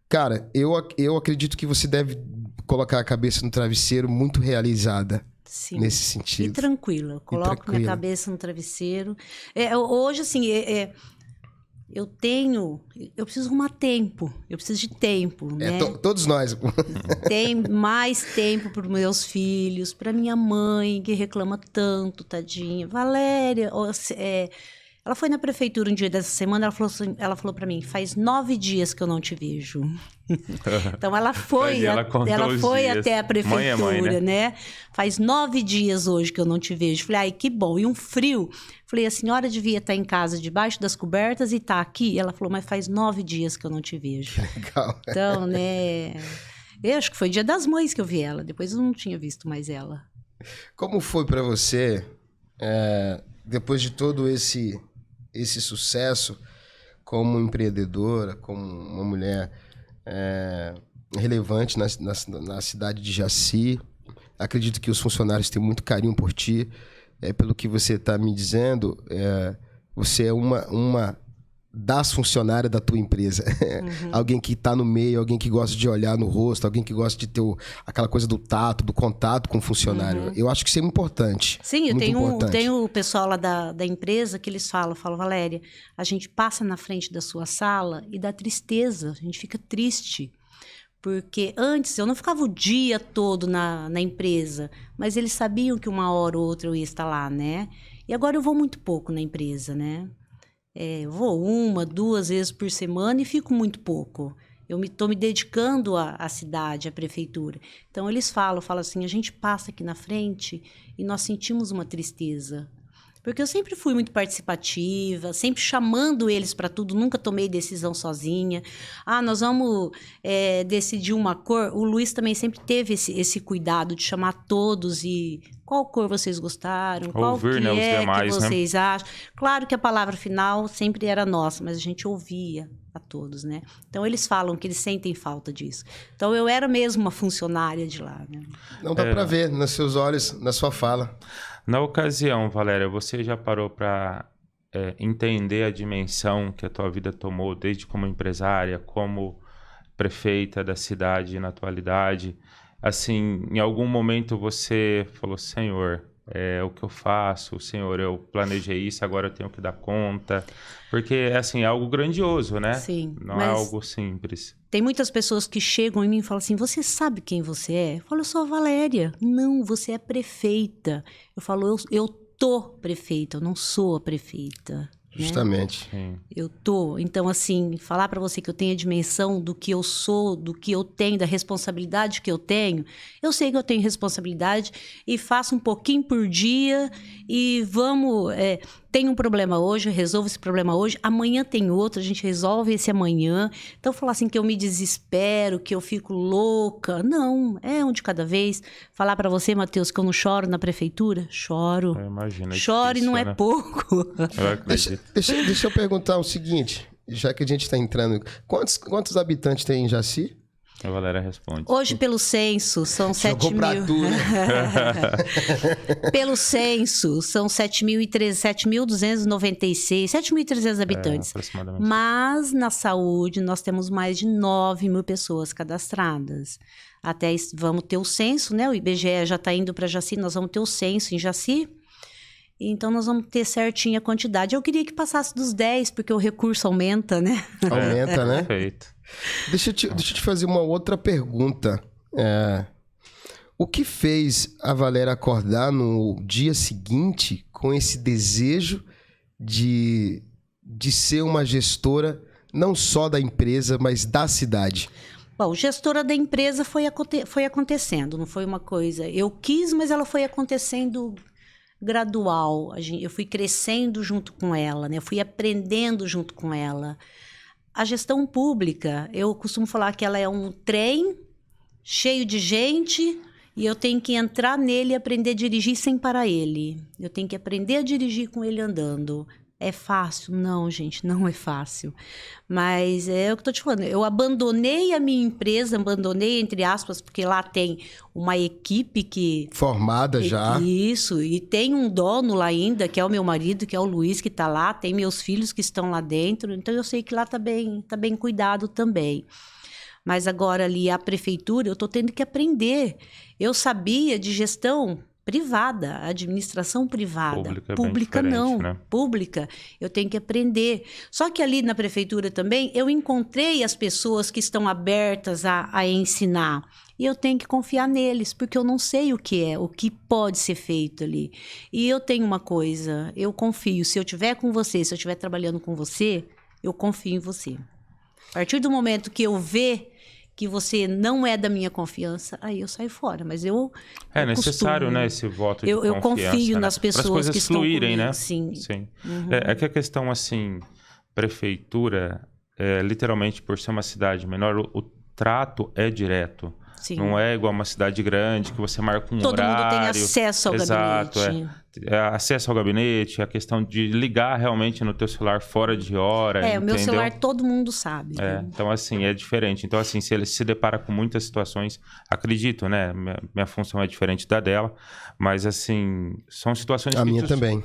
Speaker 2: Cara, eu acredito que você deve colocar a cabeça no travesseiro muito realizada. Sim. Nesse sentido.
Speaker 4: E tranquila. Eu coloco minha cabeça no travesseiro. Hoje, assim, eu preciso arrumar tempo. Eu preciso de tempo, né?
Speaker 2: Todos nós.
Speaker 4: Tem mais tempo para os meus filhos, para minha mãe, que reclama tanto, tadinha. Valéria, ela foi na prefeitura um dia dessa semana, ela falou para mim, faz 9 dias que eu não te vejo. Então, ela foi até a prefeitura,
Speaker 3: mãe,
Speaker 4: né? Faz 9 dias hoje que eu não te vejo. Falei, ai, que bom. E um frio. Falei, a senhora devia estar em casa, debaixo das cobertas e tá aqui. Ela falou, mas faz 9 dias que eu não te vejo.
Speaker 2: Legal.
Speaker 4: Então, né... Eu acho que foi Dia das Mães que eu vi ela. Depois eu não tinha visto mais ela.
Speaker 2: Como foi para você, depois de todo esse sucesso, como empreendedora, como uma mulher relevante na cidade de Jaci? Acredito que os funcionários têm muito carinho por ti. Pelo que você está me dizendo, você é uma das funcionárias da tua empresa. Uhum. Alguém que está no meio, alguém que gosta de olhar no rosto, alguém que gosta de ter aquela coisa do tato, do contato com o funcionário. Uhum. Eu acho que isso é importante.
Speaker 4: Sim, eu tenho o pessoal lá da empresa que eles falam, Valéria, a gente passa na frente da sua sala e dá tristeza, a gente fica triste. Porque antes eu não ficava o dia todo na empresa, mas eles sabiam que uma hora ou outra eu ia estar lá, né? E agora eu vou muito pouco na empresa, né? Eu vou 1, 2 vezes por semana e fico muito pouco. Eu estou me dedicando à cidade, à prefeitura. Então, eles falam assim, a gente passa aqui na frente e nós sentimos uma tristeza. Porque eu sempre fui muito participativa, sempre chamando eles para tudo, nunca tomei decisão sozinha. Nós vamos decidir uma cor. O Luiz também sempre teve esse cuidado de chamar todos e qual cor vocês gostaram,
Speaker 3: Ouvir,
Speaker 4: qual que
Speaker 3: os demais,
Speaker 4: que vocês acham. Claro que a palavra final sempre era nossa, mas a gente ouvia a todos, né? Então, eles falam que eles sentem falta disso. Então, eu era mesmo uma funcionária de lá, né?
Speaker 2: Não dá para ver nos seus olhos, na sua fala.
Speaker 3: Na ocasião, Valéria, você já parou para entender a dimensão que a tua vida tomou, desde como empresária, como prefeita da cidade na atualidade? Assim, em algum momento você falou, Senhor, o que eu faço? Senhor, eu planejei isso, agora eu tenho que dar conta. Porque, assim, é algo grandioso, né?
Speaker 4: Sim.
Speaker 3: Não é algo simples.
Speaker 4: Tem muitas pessoas que chegam em mim e falam assim, você sabe quem você é? Eu falo, eu sou a Valéria. Não, você é prefeita. Eu falo, eu tô prefeita, eu não sou a prefeita.
Speaker 2: Justamente.
Speaker 3: Sim.
Speaker 4: Eu tô. Então, assim, falar para você que eu tenho a dimensão do que eu sou, do que eu tenho, da responsabilidade que eu tenho, eu sei que eu tenho responsabilidade e faço um pouquinho por dia e vamos... tem um problema hoje, eu resolvo esse problema hoje, amanhã tem outro, a gente resolve esse amanhã. Então, falar assim que eu me desespero, que eu fico louca, não, é um de cada vez. Falar para você, Matheus, que eu não choro na prefeitura? Choro.
Speaker 3: Eu imagino.
Speaker 4: Choro e não é pouco.
Speaker 3: Eu acredito.
Speaker 2: Deixa eu perguntar o seguinte, já que a gente está entrando... Quantos habitantes tem em Jaci?
Speaker 3: A Valéria responde.
Speaker 4: Hoje, pelo censo, são 7 mil. Pelo censo, são 7.296, 7.300 habitantes.
Speaker 3: Aproximadamente.
Speaker 4: Mas, na saúde, nós temos mais de 9 mil pessoas cadastradas. Até vamos ter o censo, né? O IBGE já está indo para Jaci, nós vamos ter o censo em Jaci. Então, nós vamos ter certinha a quantidade. Eu queria que passasse dos 10, porque o recurso aumenta, né?
Speaker 2: Aumenta, né?
Speaker 3: Perfeito.
Speaker 2: Deixa eu te fazer uma outra pergunta. O que fez a Valéria acordar no dia seguinte com esse desejo de ser uma gestora, não só da empresa, mas da cidade?
Speaker 4: Bom, gestora da empresa foi acontecendo, não foi uma coisa... Eu quis, mas ela foi acontecendo... gradual, eu fui crescendo junto com ela, né? Eu fui aprendendo junto com ela. A gestão pública, eu costumo falar que ela é um trem cheio de gente e eu tenho que entrar nele e aprender a dirigir sem parar ele. Eu tenho que aprender a dirigir com ele andando. É fácil? Não, gente, não é fácil. Mas é o que eu estou te falando. Eu abandonei a minha empresa, abandonei, entre aspas, porque lá tem uma equipe que...
Speaker 2: Formada já.
Speaker 4: Isso, e tem um dono lá ainda, que é o meu marido, que é o Luiz, que está lá. Tem meus filhos que estão lá dentro. Então, eu sei que lá tá bem cuidado também. Mas agora ali, a prefeitura, eu estou tendo que aprender. Eu sabia de gestão... privada, administração privada. Pública não, né? Pública, eu tenho que aprender. Só que ali na prefeitura também, eu encontrei as pessoas que estão abertas a ensinar. E eu tenho que confiar neles, porque eu não sei o que pode ser feito ali. E eu tenho uma coisa, eu confio. Se eu estiver com você, se eu estiver trabalhando com você, eu confio em você. A partir do momento que eu ver que você não é da minha confiança, aí eu saio fora. Mas eu
Speaker 3: necessário, né, esse voto de confiança.
Speaker 4: Eu confio, né, nas pessoas que estão
Speaker 3: fluírem,
Speaker 4: comigo.
Speaker 3: Né?
Speaker 4: Sim.
Speaker 3: Uhum. É que a questão, assim, prefeitura, literalmente, por ser uma cidade menor, o trato é direto. Sim. Não é igual uma cidade grande, que você marca um horário. Todo mundo tem
Speaker 4: acesso ao gabinete.
Speaker 3: Acesso ao gabinete, a questão de ligar realmente no teu celular fora de hora,
Speaker 4: o meu celular todo mundo sabe.
Speaker 3: Então, assim, é diferente. Então, assim, se ele se depara com muitas situações, acredito, né? Minha função é diferente da dela, mas, assim, são situações
Speaker 2: também.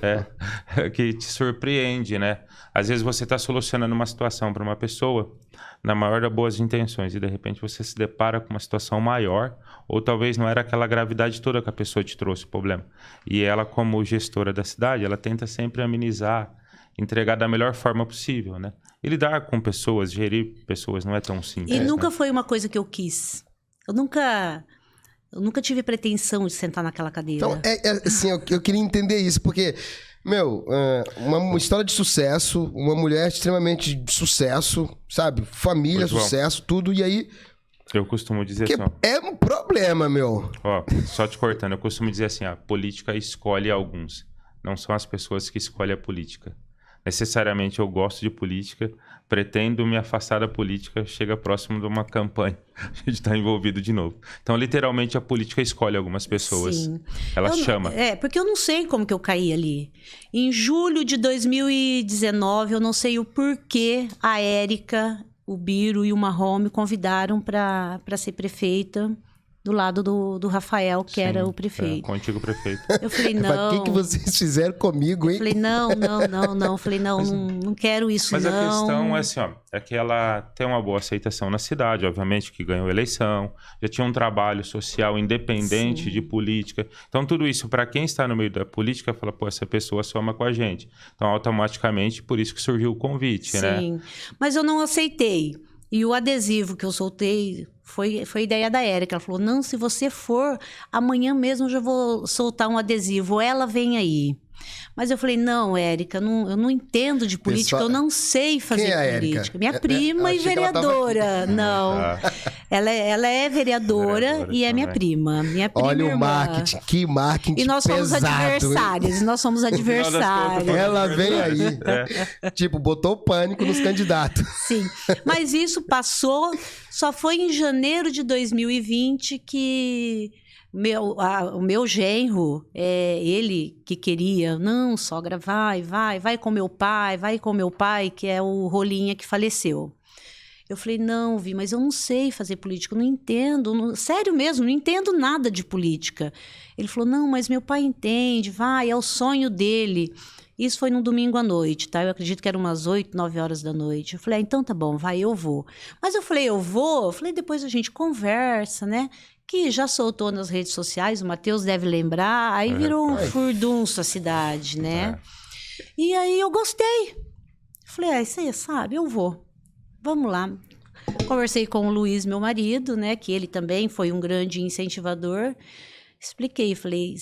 Speaker 3: Que te surpreende, né? Às vezes você está solucionando uma situação para uma pessoa, na maior das boas intenções, e de repente você se depara com uma situação maior, ou talvez não era aquela gravidade toda que a pessoa te trouxe o problema. E ela, como gestora da cidade, ela tenta sempre amenizar, entregar da melhor forma possível, né? E lidar com pessoas, gerir pessoas não é tão simples.
Speaker 4: E nunca foi uma coisa que eu quis. Eu nunca tive pretensão de sentar naquela cadeira.
Speaker 2: Então, assim, eu queria entender isso, porque, meu, uma história de sucesso, uma mulher extremamente de sucesso, sabe? Família, sucesso, tudo, e aí...
Speaker 3: Eu costumo dizer
Speaker 2: que
Speaker 3: assim,
Speaker 2: é um problema, meu.
Speaker 3: ó, só te cortando, eu costumo dizer assim, a política escolhe alguns. Não são as pessoas que escolhem a política. Necessariamente eu gosto de política, pretendo me afastar da política, chega próximo de uma campanha, a gente está envolvido de novo. Então, literalmente, a política escolhe algumas pessoas.
Speaker 4: Sim.
Speaker 3: Ela chama.
Speaker 4: Porque eu não sei como que eu caí ali. Em julho de 2019, eu não sei o porquê a Érica, o Biro e o Marrom me convidaram para ser prefeita do lado do Rafael, que era o prefeito.
Speaker 3: Com o antigo prefeito.
Speaker 4: Eu falei, não.
Speaker 2: O que vocês fizeram comigo, hein?
Speaker 4: Eu falei, não. Eu falei, não quero isso,
Speaker 3: mas
Speaker 4: não.
Speaker 3: Mas a questão é assim, ó, é que ela tem uma boa aceitação na cidade, obviamente, que ganhou eleição, já tinha um trabalho social independente
Speaker 4: Sim.
Speaker 3: de política. Então, tudo isso, para quem está no meio da política, fala, pô, essa pessoa soma com a gente. Então, automaticamente, por isso que surgiu o convite, né?
Speaker 4: Sim, mas eu não aceitei. E o adesivo que eu soltei foi ideia da Érica. Ela falou, não, se você for, amanhã mesmo eu já vou soltar um adesivo. Ela vem aí. Mas eu falei, não, Érica, eu não entendo de política, eu não sei fazer política. Minha prima e vereadora. Não. Ela é vereadora e é minha prima. Minha prima.
Speaker 2: Olha
Speaker 4: o
Speaker 2: marketing, que marketing.
Speaker 4: E nós somos adversárias. Nós somos adversárias.
Speaker 2: Ela vem aí. Tipo, botou pânico nos candidatos.
Speaker 4: Sim. Mas isso passou. Só foi em janeiro de 2020 que o meu genro, ele que queria, não, sogra, vai com meu pai, que é o Rolinha que faleceu. Eu falei, não, Vi, mas eu não sei fazer política, eu não entendo, sério mesmo, não entendo nada de política. Ele falou, não, mas meu pai entende, é o sonho dele. Isso foi num domingo à noite, tá? Eu acredito que era umas 8, 9 horas da noite. Eu falei, então tá bom, eu vou. Mas eu falei, depois a gente conversa, né? Que já soltou nas redes sociais, o Matheus deve lembrar, aí virou um furdunço a cidade, né? E aí eu gostei. Falei, você sabe, eu vou. Vamos lá. Conversei com o Luiz, meu marido, né? Que ele também foi um grande incentivador. Expliquei, falei,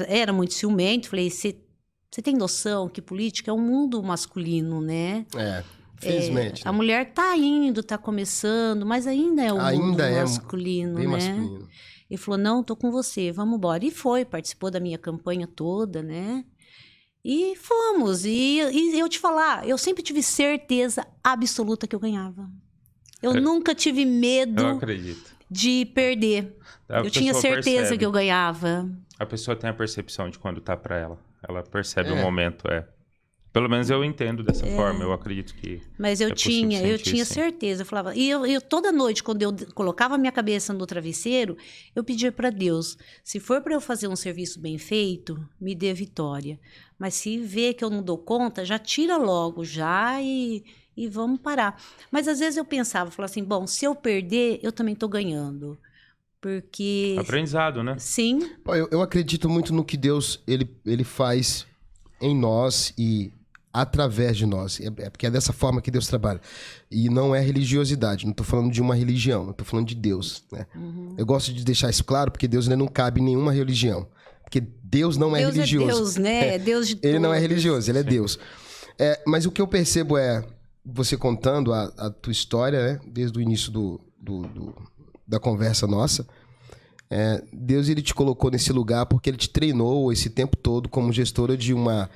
Speaker 4: era muito ciumento, falei, você tem noção que política é um mundo masculino, né?
Speaker 2: Felizmente.
Speaker 4: A mulher tá começando, mas ainda é um mundo masculino,
Speaker 2: bem
Speaker 4: né?
Speaker 2: masculino.
Speaker 4: Ele falou, não, tô com você, vamos embora. E participou da minha campanha toda, né? E fomos. E eu te falar, eu sempre tive certeza absoluta que eu ganhava. Eu nunca tive medo de perder. Eu tinha certeza que eu ganhava.
Speaker 3: A pessoa tem a percepção de quando tá pra ela. Ela percebe o momento, Pelo menos eu entendo dessa forma, eu acredito que...
Speaker 4: Mas eu tinha certeza, eu falava... E eu toda noite, quando eu colocava a minha cabeça no travesseiro, eu pedia para Deus, se for para eu fazer um serviço bem feito, me dê vitória. Mas se vê que eu não dou conta, já tira logo, e vamos parar. Mas às vezes eu pensava, falava assim, bom, se eu perder, eu também tô ganhando. Porque...
Speaker 3: Aprendizado, né?
Speaker 4: Sim.
Speaker 2: Eu acredito muito no que Deus ele faz em nós e através de nós. Porque é dessa forma que Deus trabalha. E não é religiosidade. Não estou falando de uma religião. Estou falando de Deus. Né? Uhum. Eu gosto de deixar isso claro, porque Deus não cabe em nenhuma religião. Porque Deus não é religioso.
Speaker 4: Deus é Deus, né? É Deus de
Speaker 2: Ele
Speaker 4: todos.
Speaker 2: não é religioso, ele é Deus. Mas o que eu percebo você contando a tua história, né? Desde o início da conversa nossa, Deus ele te colocou nesse lugar porque ele te treinou esse tempo todo como gestora de uma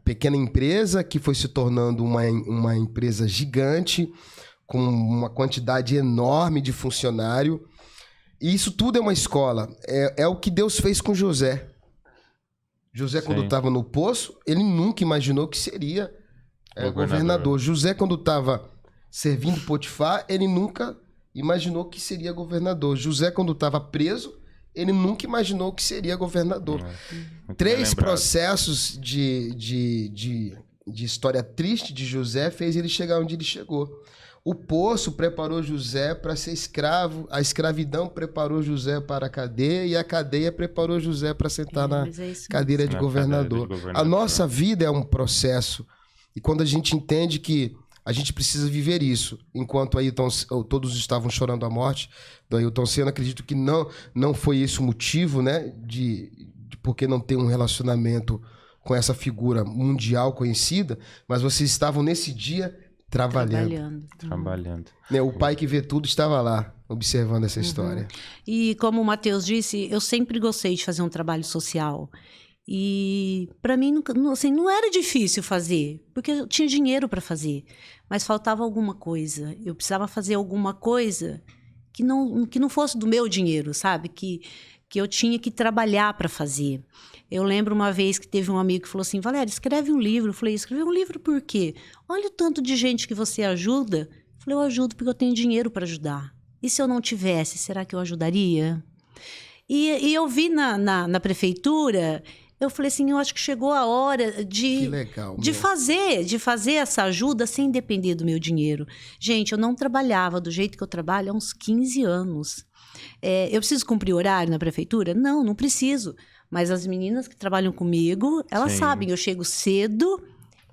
Speaker 2: pequena empresa que foi se tornando uma empresa gigante, com uma quantidade enorme de funcionário. E isso tudo é uma escola. É o que Deus fez com José. José, quando estava no poço, ele nunca imaginou que seria governador. José, quando estava servindo Potifar, ele nunca imaginou que seria governador. José, quando estava preso, ele nunca imaginou que seria governador. 3 processos de história triste de José fez ele chegar onde ele chegou. O poço preparou José para ser escravo, a escravidão preparou José para a cadeia e a cadeia preparou José para sentar na cadeira de governador. A nossa vida é um processo E quando a gente entende que a gente precisa viver isso, enquanto todos estavam chorando a morte do Ailton Senna, acredito que não foi esse o motivo, né, de porque não ter um relacionamento com essa figura mundial conhecida, mas vocês estavam nesse dia trabalhando. Né, o pai que vê tudo estava lá, observando essa história.
Speaker 4: E como o Matheus disse, eu sempre gostei de fazer um trabalho social. E para mim assim, não era difícil fazer, porque eu tinha dinheiro para fazer, mas faltava alguma coisa. Eu precisava fazer alguma coisa que não fosse do meu dinheiro, sabe? Que eu tinha que trabalhar para fazer. Eu lembro uma vez que teve um amigo que falou assim: Valéria, escreve um livro. Eu falei: escrever um livro por quê? Olha o tanto de gente que você ajuda. Eu falei: eu ajudo porque eu tenho dinheiro para ajudar. E se eu não tivesse, será que eu ajudaria? E eu vi na prefeitura, eu falei assim: eu acho que chegou a hora de fazer essa ajuda sem depender do meu dinheiro. Gente, eu não trabalhava do jeito que eu trabalho há uns 15 anos. Eu preciso cumprir horário na prefeitura? Não preciso. Mas as meninas que trabalham comigo, elas sabem, eu chego cedo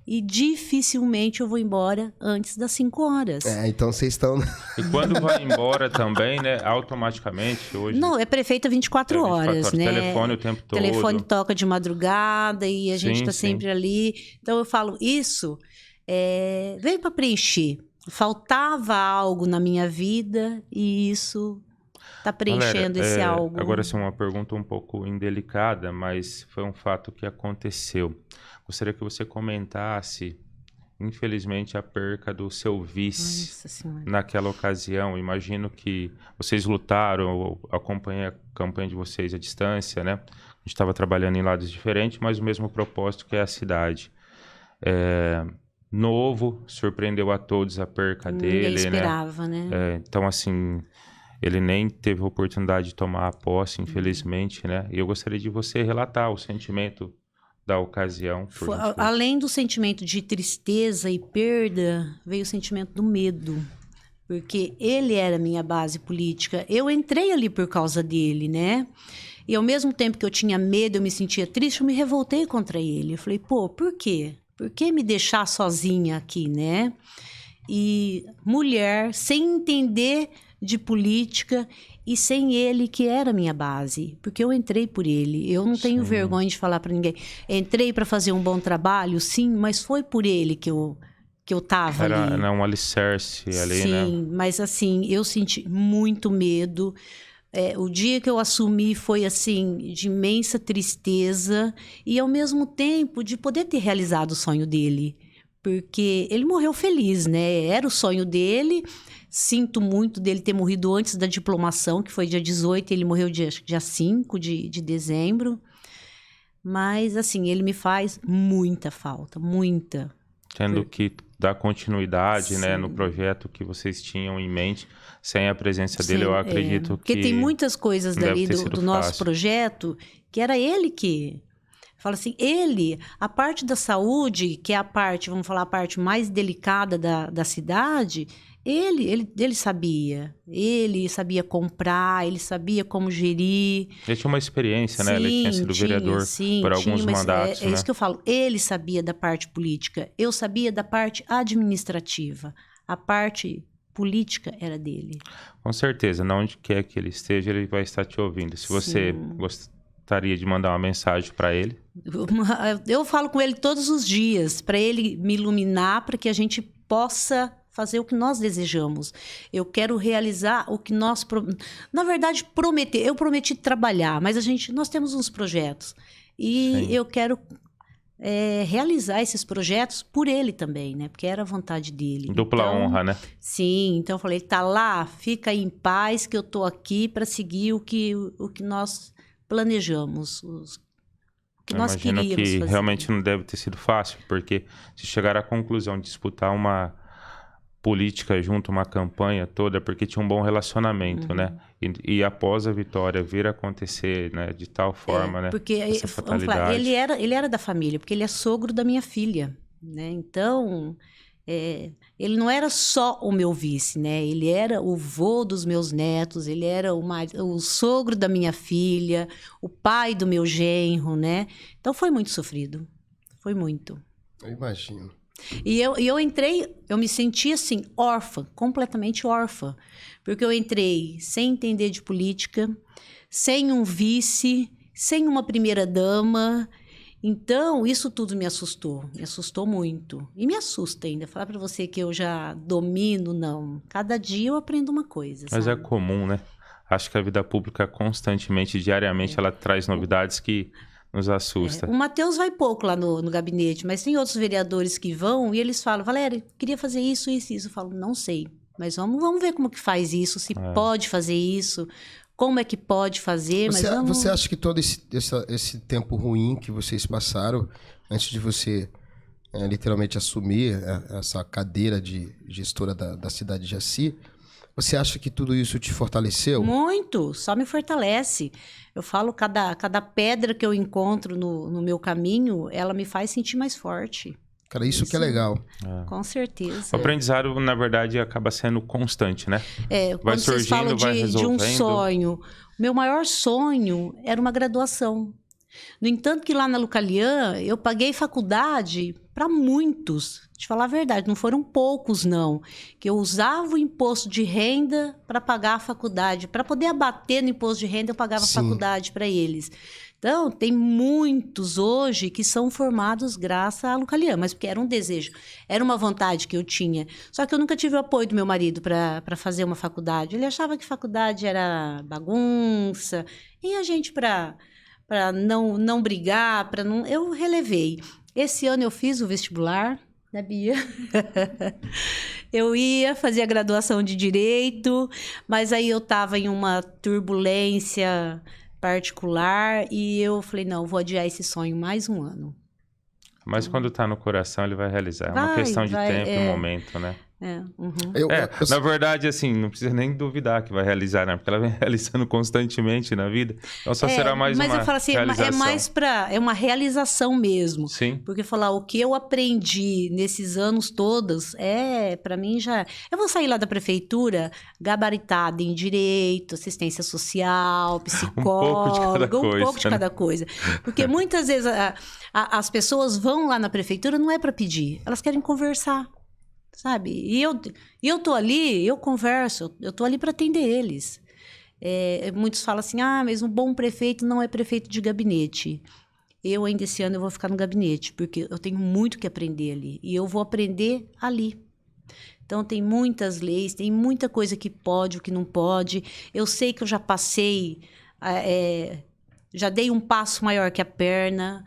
Speaker 4: e dificilmente eu vou embora antes das 5 horas.
Speaker 2: Então vocês estão...
Speaker 3: E quando vai embora também, né, automaticamente hoje...
Speaker 4: Não, é prefeita 24 horas, né?
Speaker 3: Telefone o tempo todo.
Speaker 4: Telefone toca de madrugada e a gente está sempre ali. Então eu falo, isso veio para preencher. Faltava algo na minha vida e isso... está preenchendo esse algo.
Speaker 3: Agora, sim, uma pergunta um pouco indelicada, mas foi um fato que aconteceu. Gostaria que você comentasse, infelizmente, a perca do seu vice naquela ocasião. Imagino que vocês lutaram, acompanhei a campanha de vocês à distância, né? A gente estava trabalhando em lados diferentes, mas o mesmo propósito, que é a cidade. Novo, surpreendeu a todos a perca dele.
Speaker 4: Ninguém esperava, né?
Speaker 3: Então, assim... Ele nem teve a oportunidade de tomar a posse, infelizmente, né? E eu gostaria de você relatar o sentimento da ocasião.
Speaker 4: Além do sentimento de tristeza e perda, veio o sentimento do medo. Porque ele era minha base política. Eu entrei ali por causa dele, né? E ao mesmo tempo que eu tinha medo, eu me sentia triste, eu me revoltei contra ele. Eu falei, pô, por quê? Por que me deixar sozinha aqui, né? E mulher, sem entender... de política e sem ele, que era a minha base, porque eu entrei por ele. Eu não tenho vergonha de falar para ninguém. Entrei para fazer um bom trabalho, sim, mas foi por ele que eu tava ali.
Speaker 3: Era um alicerce ali, né?
Speaker 4: Sim, mas assim, eu senti muito medo. O dia que eu assumi foi assim, de imensa tristeza e ao mesmo tempo de poder ter realizado o sonho dele, porque ele morreu feliz, né? Era o sonho dele. Sinto muito dele ter morrido antes da diplomação, que foi dia 18, ele morreu dia 5 de dezembro. Mas, assim, ele me faz muita falta, muita.
Speaker 3: Tendo que dar continuidade, né, no projeto que vocês tinham em mente, sem a presença dele, eu acredito que...
Speaker 4: Porque tem muitas coisas dali do nosso projeto, que era ele que... Fala assim, a parte da saúde, que é a parte, vamos falar, a parte mais delicada da cidade... Ele sabia. Ele sabia comprar, ele sabia como gerir.
Speaker 3: Ele tinha uma experiência, né? Ele tinha sido vereador por alguns mandatos, né?
Speaker 4: É isso que eu falo. Ele sabia da parte política. Eu sabia da parte administrativa. A parte política era dele.
Speaker 3: Com certeza. Onde quer que ele esteja, ele vai estar te ouvindo. Se você gostaria de mandar uma mensagem para ele...
Speaker 4: Eu falo com ele todos os dias, para ele me iluminar, para que a gente possa... fazer o que nós desejamos. Eu quero realizar o que nós... Na verdade, eu prometi trabalhar, mas nós temos uns projetos. E eu quero realizar esses projetos por ele também, né? Porque era a vontade dele.
Speaker 3: Dupla honra, né?
Speaker 4: Sim, então eu falei, tá lá, fica em paz que eu tô aqui para seguir o que nós planejamos, o que nós queríamos fazer.
Speaker 3: Imagino que realmente não deve ter sido fácil, porque se chegar à conclusão de disputar uma política junto, uma campanha toda, porque tinha um bom relacionamento, né? E após a vitória vir a acontecer, né? De tal forma, né?
Speaker 4: Porque vamos falar, ele era da família, porque ele é sogro da minha filha, né? Então, ele não era só o meu vice, né? Ele era o vô dos meus netos, ele era o sogro da minha filha, o pai do meu genro, né? Então foi muito sofrido, foi muito.
Speaker 2: Eu imagino.
Speaker 4: E eu entrei, eu me senti assim, órfã, completamente órfã. Porque eu entrei sem entender de política, sem um vice, sem uma primeira-dama. Então, isso tudo me assustou muito. E me assusta ainda. Falar para você que eu já domino, não. Cada dia eu aprendo uma coisa,
Speaker 3: Mas
Speaker 4: sabe?
Speaker 3: é comum, né? Acho que a vida pública constantemente, diariamente, ela traz novidades que nos assusta.
Speaker 4: O Matheus vai pouco lá no gabinete, mas tem outros vereadores que vão e eles falam, Valéria, queria fazer isso, isso, isso. Eu falo, não sei, mas vamos ver como que faz isso, se pode fazer isso, como é que pode fazer, mas vamos...
Speaker 2: Você acha que todo esse tempo ruim que vocês passaram, antes de você literalmente assumir essa cadeira de gestora da cidade de Jaci, você acha que tudo isso te fortaleceu?
Speaker 4: Muito, só me fortalece. Eu falo, cada pedra que eu encontro no meu caminho, ela me faz sentir mais forte.
Speaker 2: Cara, isso que é legal.
Speaker 4: Com certeza.
Speaker 3: O aprendizado, na verdade, acaba sendo constante, né?
Speaker 4: Quando vocês falam
Speaker 3: vai
Speaker 4: de
Speaker 3: resolvendo.
Speaker 4: um sonho, meu maior sonho era uma graduação. No entanto, que lá na Lucalian, eu paguei faculdade para muitos. De falar a verdade, não foram poucos, não. Que eu usava o imposto de renda para pagar a faculdade. Para poder abater no imposto de renda, eu pagava a faculdade para eles. Então, tem muitos hoje que são formados graças à Lucalian, mas porque era um desejo, era uma vontade que eu tinha. Só que eu nunca tive o apoio do meu marido para fazer uma faculdade. Ele achava que faculdade era bagunça. E a gente, para não brigar, eu relevei. Esse ano eu fiz o vestibular, né, Bia? Eu ia fazer a graduação de Direito, mas aí eu estava em uma turbulência particular e eu falei, não, vou adiar esse sonho mais um ano.
Speaker 3: Mas quando tá no coração, ele vai realizar. É uma questão de tempo e momento, né? Na verdade, assim, não precisa nem duvidar que vai realizar, né? Porque ela vem realizando constantemente na vida. Então só será mais uma
Speaker 4: realização. Mas eu falo assim, é uma realização mesmo.
Speaker 3: Sim.
Speaker 4: Porque falar o que eu aprendi nesses anos todos, para mim já... Eu vou sair lá da prefeitura gabaritada em direito, assistência social, psicóloga, um pouco de cada coisa. Porque muitas vezes as pessoas vão lá na prefeitura não é para pedir, elas querem conversar. Sabe? E eu tô ali, eu converso, eu tô ali para atender eles. Muitos falam assim, mas um bom prefeito não é prefeito de gabinete. Eu ainda esse ano eu vou ficar no gabinete, porque eu tenho muito que aprender ali. E eu vou aprender ali. Então, tem muitas leis, tem muita coisa que pode, o que não pode. Eu sei que eu já passei, já dei um passo maior que a perna.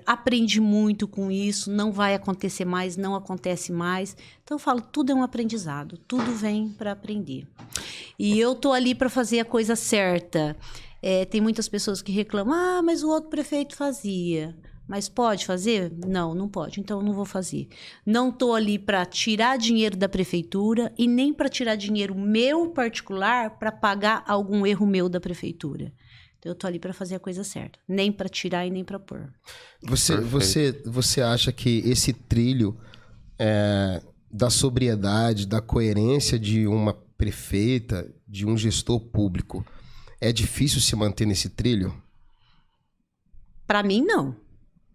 Speaker 4: Aprendi muito com isso, não vai acontecer mais, não acontece mais. Então eu falo, tudo é um aprendizado, tudo vem para aprender. E eu tô ali para fazer a coisa certa. Tem muitas pessoas que reclamam, mas o outro prefeito fazia. Mas pode fazer? Não, não pode, então eu não vou fazer. Não tô ali para tirar dinheiro da prefeitura e nem para tirar dinheiro meu particular para pagar algum erro meu da prefeitura. Eu tô ali para fazer a coisa certa. Nem para tirar e nem para pôr.
Speaker 2: Você acha que esse trilho da sobriedade, da coerência de uma prefeita, de um gestor público, é difícil se manter nesse trilho?
Speaker 4: Para mim, não.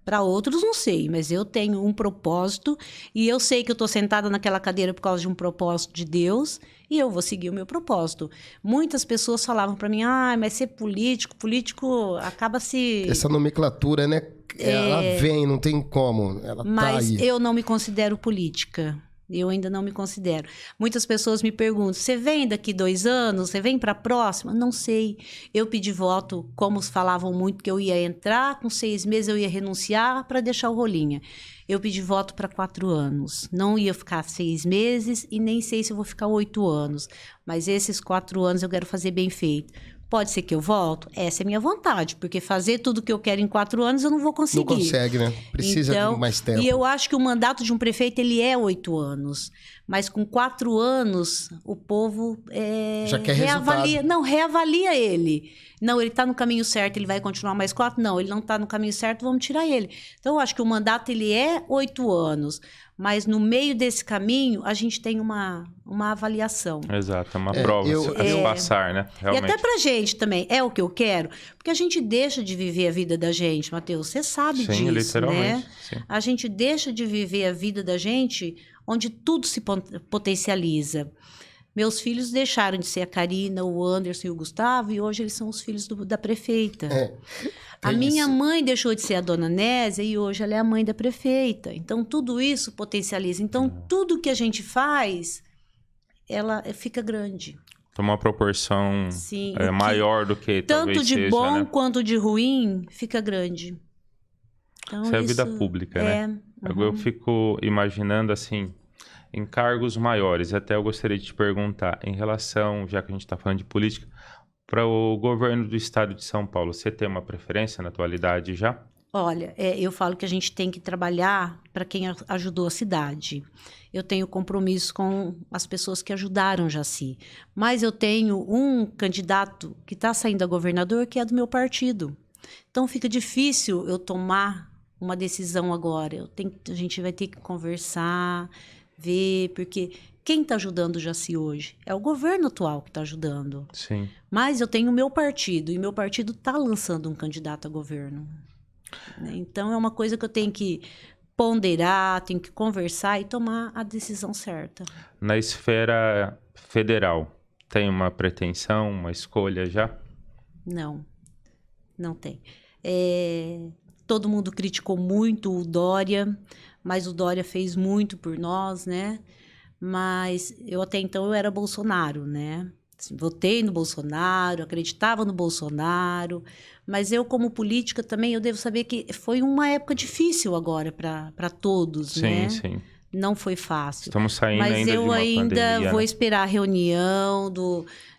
Speaker 4: Para outros, não sei. Mas eu tenho um propósito e eu sei que eu estou sentada naquela cadeira por causa de um propósito de Deus e eu vou seguir o meu propósito. Muitas pessoas falavam para mim, mas ser político acaba se...
Speaker 2: Essa nomenclatura, né? Ela vem, não tem como. Ela
Speaker 4: mas
Speaker 2: tá aí.
Speaker 4: Eu não me considero política. Eu ainda não me considero. Muitas pessoas me perguntam, você vem daqui 2 anos? Você vem para a próxima? Não sei. Eu pedi voto, como falavam muito que eu ia entrar, com 6 meses eu ia renunciar para deixar o rolinha. Eu pedi voto para 4 anos. Não ia ficar 6 meses e nem sei se eu vou ficar 8 anos. Mas esses 4 anos eu quero fazer bem feito. Pode ser que eu volto? Essa é a minha vontade, porque fazer tudo que eu quero em 4 anos eu não vou conseguir.
Speaker 2: Não consegue, né? Precisa de mais tempo.
Speaker 4: E eu acho que o mandato de um prefeito, ele é 8 anos. Mas com 4 anos, o povo
Speaker 2: já quer
Speaker 4: reavalia.
Speaker 2: resultado.
Speaker 4: Não, reavalia ele. Não, ele está no caminho certo, ele vai continuar mais 4? Não, ele não está no caminho certo, vamos tirar ele. Então, eu acho que o mandato ele é 8 anos, mas no meio desse caminho, a gente tem uma avaliação.
Speaker 3: Exato, é uma prova, se passar, né? Realmente.
Speaker 4: E até pra gente também, é o que eu quero, porque a gente deixa de viver a vida da gente, Matheus, você sabe
Speaker 3: Sim,
Speaker 4: disso,
Speaker 3: literalmente,
Speaker 4: né?
Speaker 3: sim.
Speaker 4: A gente deixa de viver a vida da gente onde tudo se potencializa. Meus filhos deixaram de ser a Karina, o Anderson e o Gustavo, e hoje eles são os filhos da prefeita. A minha mãe deixou de ser a dona Nésia e hoje ela é a mãe da prefeita. Então, tudo isso potencializa. Então, tudo que a gente faz, ela fica grande.
Speaker 3: Toma uma proporção maior do que
Speaker 4: tanto
Speaker 3: talvez
Speaker 4: de
Speaker 3: seja,
Speaker 4: bom
Speaker 3: né?
Speaker 4: quanto de ruim, fica grande. Então,
Speaker 3: Isso é a vida pública, né? Eu fico imaginando, assim, em cargos maiores. Até eu gostaria de te perguntar, em relação, já que a gente está falando de política, para o governo do estado de São Paulo, você tem uma preferência na atualidade já?
Speaker 4: Olha, eu falo que a gente tem que trabalhar para quem ajudou a cidade. Eu tenho compromisso com as pessoas que ajudaram Jaci. Mas eu tenho um candidato que está saindo a governador que é do meu partido. Então fica difícil eu tomar uma decisão agora. A gente vai ter que conversar, ver, porque quem está ajudando o Jaci hoje? É o governo atual que está ajudando.
Speaker 3: Sim.
Speaker 4: Mas eu tenho o meu partido, e meu partido está lançando um candidato a governo. Então, é uma coisa que eu tenho que ponderar, tenho que conversar e tomar a decisão certa.
Speaker 3: Na esfera federal, tem uma pretensão, uma escolha já?
Speaker 4: Não tem. Todo mundo criticou muito o Dória, mas o Dória fez muito por nós, né? Mas até então eu era Bolsonaro, né? Votei no Bolsonaro, acreditava no Bolsonaro, mas eu, como política, também eu devo saber que foi uma época difícil agora para todos, né?
Speaker 3: Sim.
Speaker 4: Não foi fácil.
Speaker 3: Estamos saindo ainda de uma pandemia.
Speaker 4: Mas eu ainda vou
Speaker 3: né?
Speaker 4: esperar a reunião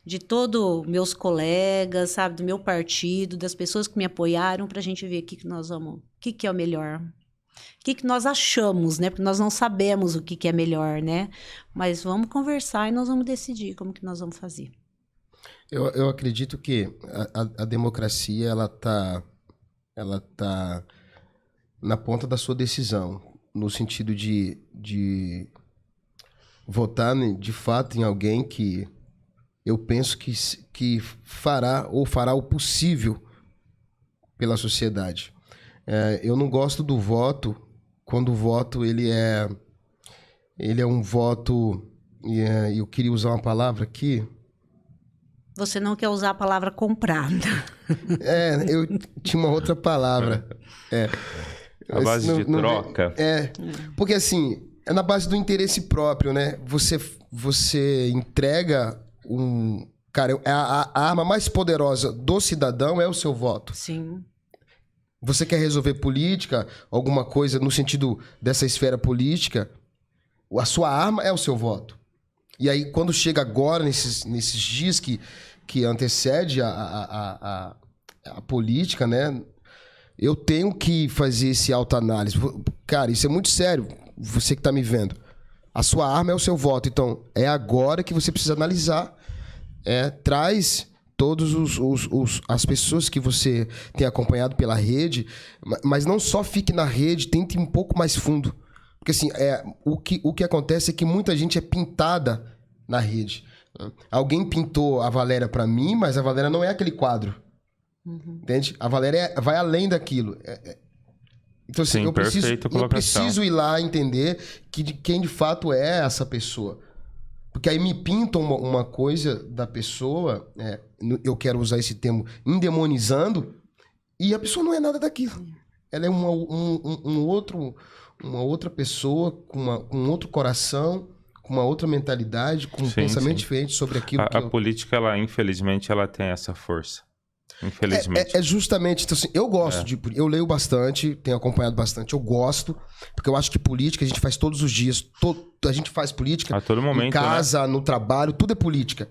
Speaker 4: de todos meus colegas, sabe, do meu partido, das pessoas que me apoiaram, para a gente ver o que é o melhor. O que nós achamos, né? Porque nós não sabemos o que é melhor, né? Mas vamos conversar e nós vamos decidir como que nós vamos fazer.
Speaker 2: Eu acredito que a democracia, ela tá na ponta da sua decisão, no sentido de votar, de fato, em alguém que eu penso que fará o possível pela sociedade. Eu não gosto do voto quando o voto ele é um voto, e eu queria usar uma palavra aqui.
Speaker 4: Você não quer usar a palavra comprada.
Speaker 2: Eu tinha uma outra palavra.
Speaker 3: A base de troca.
Speaker 2: Porque assim, é na base do interesse próprio, né? Você entrega Cara, a arma mais poderosa do cidadão é o seu voto.
Speaker 4: Sim.
Speaker 2: Você quer resolver política, alguma coisa no sentido dessa esfera política, a sua arma é o seu voto. E aí, quando chega agora, nesses dias que antecede a política, né? Eu tenho que fazer esse autoanálise. Cara, isso é muito sério, você que tá me vendo. A sua arma é o seu voto. Então, é agora que você precisa analisar. Traz todos as pessoas que você tem acompanhado pela rede, mas não só fique na rede, tente ir um pouco mais fundo. Porque assim, o que acontece é que muita gente é pintada na rede. Alguém pintou a Valéria para mim, mas a Valéria não é aquele quadro. Entende? A Valéria vai além daquilo. Então assim,
Speaker 3: Sim,
Speaker 2: eu preciso ir lá entender quem de fato é essa pessoa. Porque aí me pintam uma coisa da pessoa, eu quero usar esse termo, endemonizando, e a pessoa não é nada daquilo. Ela é uma outra pessoa, com outro coração, com uma outra mentalidade, com um pensamento diferente sobre aquilo.
Speaker 3: A política, infelizmente, ela tem essa força. Infelizmente.
Speaker 2: Justamente, então, assim, eu gosto eu leio bastante, tenho acompanhado bastante, eu gosto, porque eu acho que política a gente faz todos os dias, a gente faz política
Speaker 3: a todo momento,
Speaker 2: em casa, né? No trabalho, tudo é política.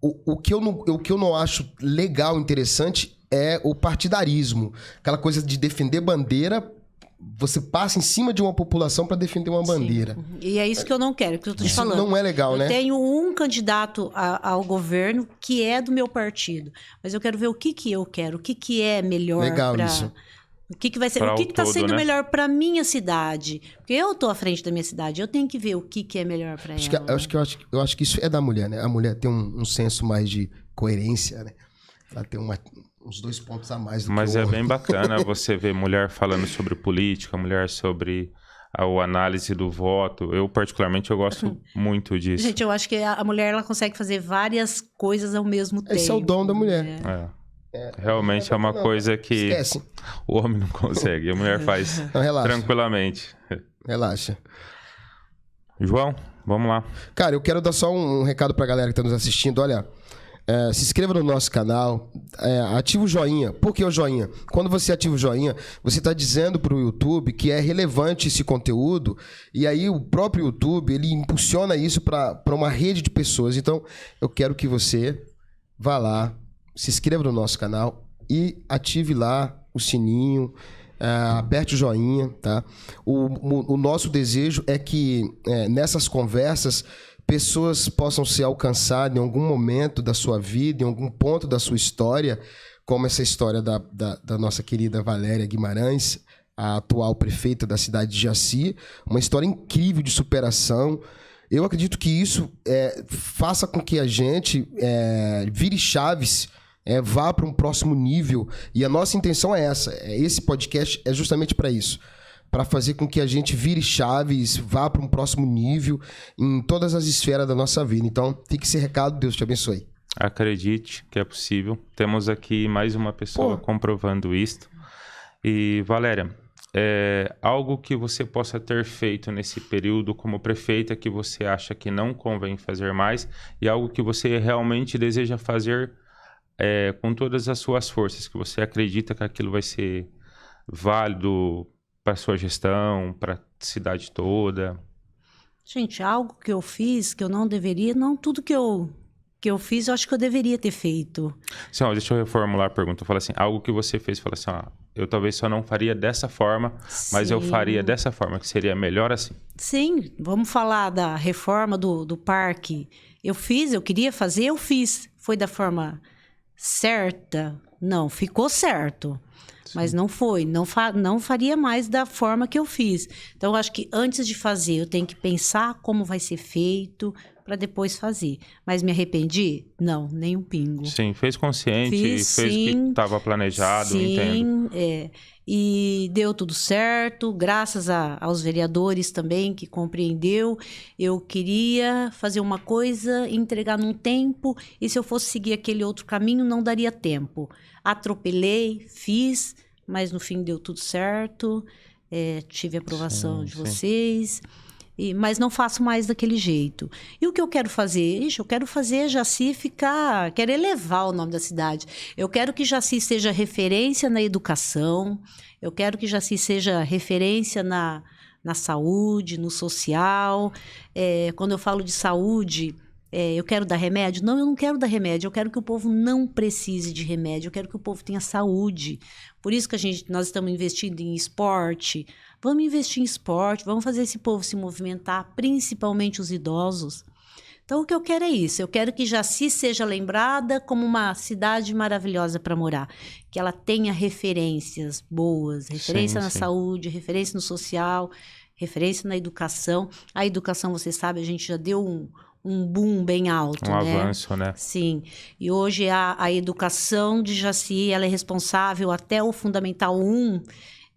Speaker 2: O que eu não acho legal, interessante, é o partidarismo, aquela coisa de defender bandeira você passa em cima de uma população para defender uma bandeira.
Speaker 4: Sim. E é isso que eu não quero, que eu tô te falando.
Speaker 2: Isso não é legal, né?
Speaker 4: Eu tenho um candidato ao governo que é do meu partido, mas eu quero ver o que eu quero, o que é melhor.
Speaker 2: Legal isso.
Speaker 4: O que vai ser, o que está sendo melhor para minha cidade? Porque eu tô à frente da minha cidade, eu tenho que ver o que é melhor para ela.
Speaker 2: Eu acho que isso é da mulher, né? A mulher tem um senso mais de coerência, né? Ela tem uns 2 pontos a mais do que o
Speaker 3: Mas é
Speaker 2: homem.
Speaker 3: bem bacana você ver mulher falando sobre política, mulher sobre a análise do voto. Eu, particularmente, eu gosto muito disso.
Speaker 4: Gente, eu acho que a mulher ela consegue fazer várias coisas ao mesmo tempo.
Speaker 2: Esse é o dom da mulher.
Speaker 3: Realmente é uma coisa que
Speaker 2: Esquece.
Speaker 3: o homem não consegue. A mulher faz tranquilamente.
Speaker 2: Relaxa.
Speaker 3: João, vamos lá.
Speaker 2: Cara, eu quero dar só um recado pra galera que tá nos assistindo. Olha, se inscreva no nosso canal, ativa o joinha. Por que o joinha? Quando você ativa o joinha, você está dizendo para o YouTube que é relevante esse conteúdo, e aí o próprio YouTube ele impulsiona isso para uma rede de pessoas. Então, eu quero que você vá lá, se inscreva no nosso canal e ative lá o sininho, aperte o joinha, tá? O nosso desejo é que nessas conversas pessoas possam ser alcançadas em algum momento da sua vida, em algum ponto da sua história, como essa história da nossa querida Valéria Guimarães, a atual prefeita da cidade de Jaci. Uma história incrível de superação. Eu acredito que isso faça com que a gente vire chaves, vá para um próximo nível. E a nossa intenção é essa. Esse podcast é justamente para isso. Para fazer com que a gente vire chaves, vá para um próximo nível em todas as esferas da nossa vida. Então, fique esse recado, Deus te abençoe.
Speaker 3: Acredite que é possível. Temos aqui mais uma pessoa comprovando isto. E, Valéria, algo que você possa ter feito nesse período como prefeita que você acha que não convém fazer mais e algo que você realmente deseja fazer com todas as suas forças, que você acredita que aquilo vai ser válido para sua gestão, para a cidade toda?
Speaker 4: Gente, algo que eu fiz que eu não deveria, não tudo que eu fiz, eu acho que eu deveria ter feito.
Speaker 3: Sim, deixa eu reformular a pergunta. Eu falo assim, algo que você fez, fala assim, eu talvez só não faria dessa forma, mas eu faria dessa forma, que seria melhor assim.
Speaker 4: Sim, vamos falar da reforma do parque. Eu queria fazer, eu fiz. Foi da forma certa? Não, ficou certo. Sim. Mas não foi, não faria mais da forma que eu fiz. Então, eu acho que antes de fazer, eu tenho que pensar como vai ser feito para depois fazer. Mas me arrependi? Não, nem um pingo.
Speaker 3: Sim, fez consciente, fez o que estava planejado, entendo.
Speaker 4: Sim, e deu tudo certo, graças aos vereadores também que compreendeu. Eu queria fazer uma coisa, entregar num tempo, e se eu fosse seguir aquele outro caminho, não daria tempo. Atropelei, fiz, mas no fim deu tudo certo, tive a aprovação de vocês, mas não faço mais daquele jeito. E o que eu quero fazer? Eu quero fazer Jaci quero elevar o nome da cidade. Eu quero que Jaci seja referência na educação, eu quero que Jaci seja referência na saúde, no social. Quando eu falo de saúde, eu quero dar remédio? Não, eu não quero dar remédio. Eu quero que o povo não precise de remédio. Eu quero que o povo tenha saúde. Por isso que nós estamos investindo em esporte. Vamos investir em esporte, vamos fazer esse povo se movimentar, principalmente os idosos. Então, o que eu quero é isso. Eu quero que Jaci seja lembrada como uma cidade maravilhosa para morar. Que ela tenha referências boas, referência na saúde, referência no social, referência na educação. A educação, você sabe, a gente já deu um boom bem alto, né?
Speaker 3: Avanço, né?
Speaker 4: Sim. E hoje a educação de Jaci, ela é responsável até o Fundamental 1.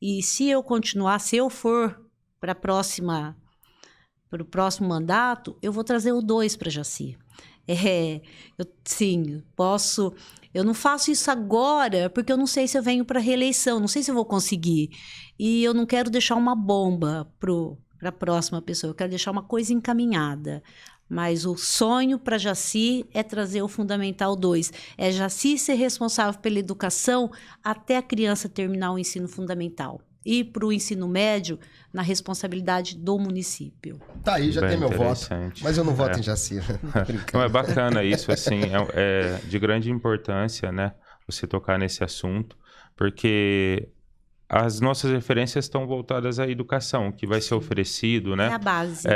Speaker 4: E se eu for para o próximo mandato, eu vou trazer o 2 para Jaci. Posso. Eu não faço isso agora, porque eu não sei se eu venho para reeleição, não sei se eu vou conseguir. E eu não quero deixar uma bomba para a próxima pessoa, eu quero deixar uma coisa encaminhada. Mas o sonho para Jaci é trazer o Fundamental 2. É Jaci ser responsável pela educação até a criança terminar o ensino fundamental. E para o ensino médio, na responsabilidade do município.
Speaker 2: Tá aí, já tem meu voto. Mas eu não voto em Jaci.
Speaker 3: Não, é bacana isso, assim, é de grande importância, né? Você tocar nesse assunto, porque as nossas referências estão voltadas à educação, que vai ser oferecido, né?
Speaker 4: É a base.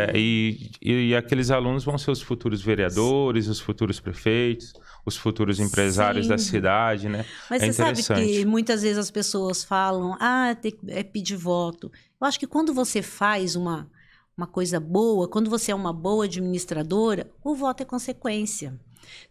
Speaker 3: E aqueles alunos vão ser os futuros vereadores, os futuros prefeitos, os futuros empresários da cidade, né?
Speaker 4: Mas você sabe que muitas vezes as pessoas falam, é pedir voto. Eu acho que quando você faz uma coisa boa, quando você é uma boa administradora, o voto é consequência.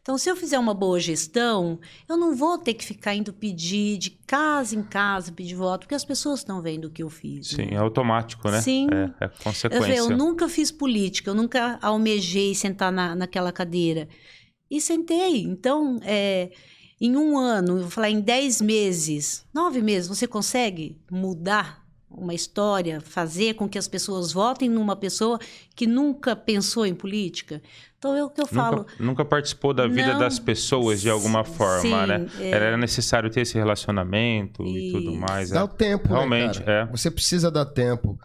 Speaker 4: Então, se eu fizer uma boa gestão, eu não vou ter que ficar indo pedir de casa em casa, pedir voto, porque as pessoas estão vendo o que eu fiz.
Speaker 3: Sim, é automático, né?
Speaker 4: Sim.
Speaker 3: É consequência.
Speaker 4: Eu nunca fiz política, eu nunca almejei sentar naquela cadeira. E sentei. Então, em um ano, eu vou falar em 10 meses, 9 meses, você consegue mudar uma história, fazer com que as pessoas votem numa pessoa que nunca pensou em política? Então, é o que eu falo.
Speaker 3: Nunca participou da vida das pessoas de alguma forma, né? Era necessário ter esse relacionamento e tudo mais.
Speaker 2: Dá o tempo,
Speaker 3: realmente,
Speaker 2: né, cara? Você precisa dar tempo.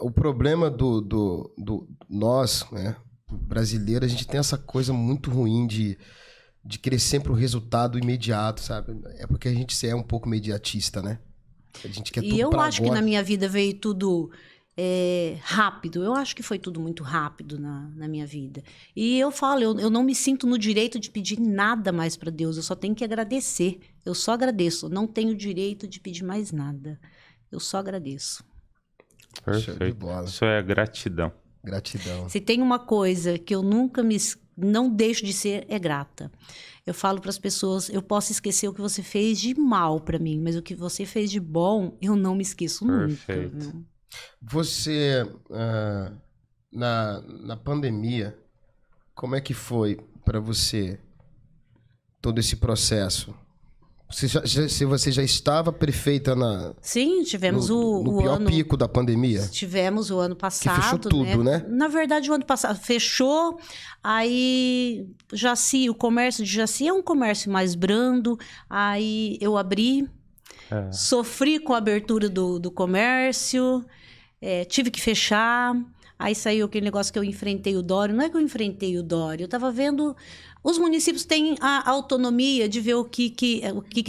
Speaker 2: O problema do nós, né, brasileiro, a gente tem essa coisa muito ruim de querer sempre o resultado imediato, sabe? É porque a gente é um pouco imediatista, né? A gente quer tudo
Speaker 4: e eu
Speaker 2: pra
Speaker 4: acho
Speaker 2: agora.
Speaker 4: Que na minha vida veio tudo rápido. Eu acho que foi tudo muito rápido na minha vida. E eu falo, eu não me sinto no direito de pedir nada mais para Deus. Eu só tenho que agradecer. Eu só agradeço. Não tenho direito de pedir mais nada. Eu só agradeço.
Speaker 3: Perfeito. Isso é gratidão.
Speaker 2: Gratidão.
Speaker 4: Se tem uma coisa que eu não deixo de ser, é grata. Eu falo para as pessoas, eu posso esquecer o que você fez de mal para mim, mas o que você fez de bom, eu não me esqueço nunca. Viu?
Speaker 2: Você, na pandemia, como é que foi para você todo esse processo? Se você já estava prefeita
Speaker 4: Sim, tivemos
Speaker 2: no pior pico da pandemia.
Speaker 4: Tivemos o ano passado.
Speaker 2: Que fechou tudo, né?
Speaker 4: Na verdade, o ano passado fechou, aí Jaci, o comércio de Jaci é um comércio mais brando, aí eu abri, sofri com a abertura do comércio, tive que fechar, aí saiu aquele negócio que eu enfrentei o Dório. Não é que eu enfrentei o Dório, eu estava vendo... Os municípios têm a autonomia de ver o que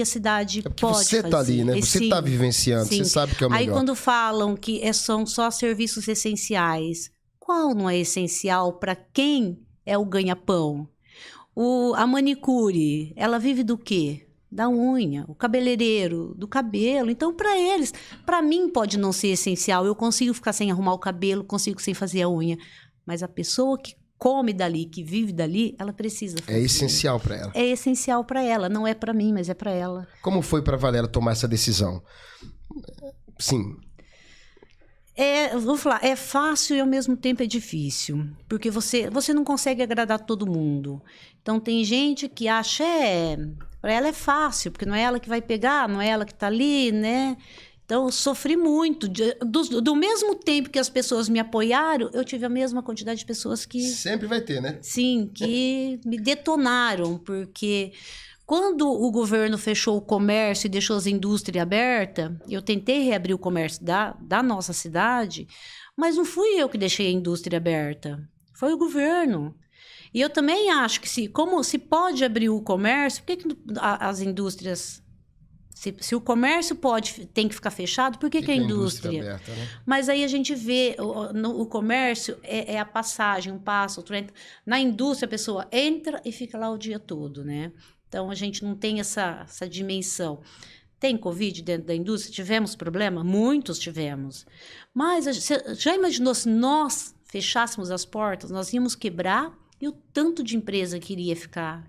Speaker 4: a cidade pode fazer.
Speaker 2: Você está ali, né? Você está vivenciando,
Speaker 4: sim.
Speaker 2: Você sabe o que é o melhor.
Speaker 4: Aí quando falam que são só serviços essenciais, qual não é essencial para quem é o ganha-pão? A manicure, ela vive do quê? Da unha. O cabeleireiro, do cabelo. Então, para eles, para mim pode não ser essencial. Eu consigo ficar sem arrumar o cabelo, consigo sem fazer a unha. Mas a pessoa que come dali, que vive dali, ela precisa fazer.
Speaker 2: É essencial para ela.
Speaker 4: É essencial para ela. Não é para mim, mas é para ela.
Speaker 2: Como foi para Valéria tomar essa decisão? Sim.
Speaker 4: Vou falar, é fácil e ao mesmo tempo é difícil. Porque você não consegue agradar todo mundo. Então, tem gente que acha, para ela é fácil, porque não é ela que vai pegar, não é ela que está ali, né? Então, eu sofri muito. Do mesmo tempo que as pessoas me apoiaram, eu tive a mesma quantidade de pessoas que...
Speaker 2: Sempre vai ter, né?
Speaker 4: Sim, que me detonaram, porque quando o governo fechou o comércio e deixou as indústrias abertas, eu tentei reabrir o comércio da nossa cidade, mas não fui eu que deixei a indústria aberta, foi o governo. E eu também acho que se pode abrir o comércio, por que as indústrias... Se o comércio tem que ficar fechado, por que a indústria?
Speaker 2: Aberta, né?
Speaker 4: Mas aí a gente vê, o comércio é a passagem, um passo, outro entra. Na indústria, a pessoa entra e fica lá o dia todo, né? Então, a gente não tem essa dimensão. Tem Covid dentro da indústria? Tivemos problema? Muitos tivemos. Mas você já imaginou se nós fechássemos as portas, nós íamos quebrar e o tanto de empresa que iria ficar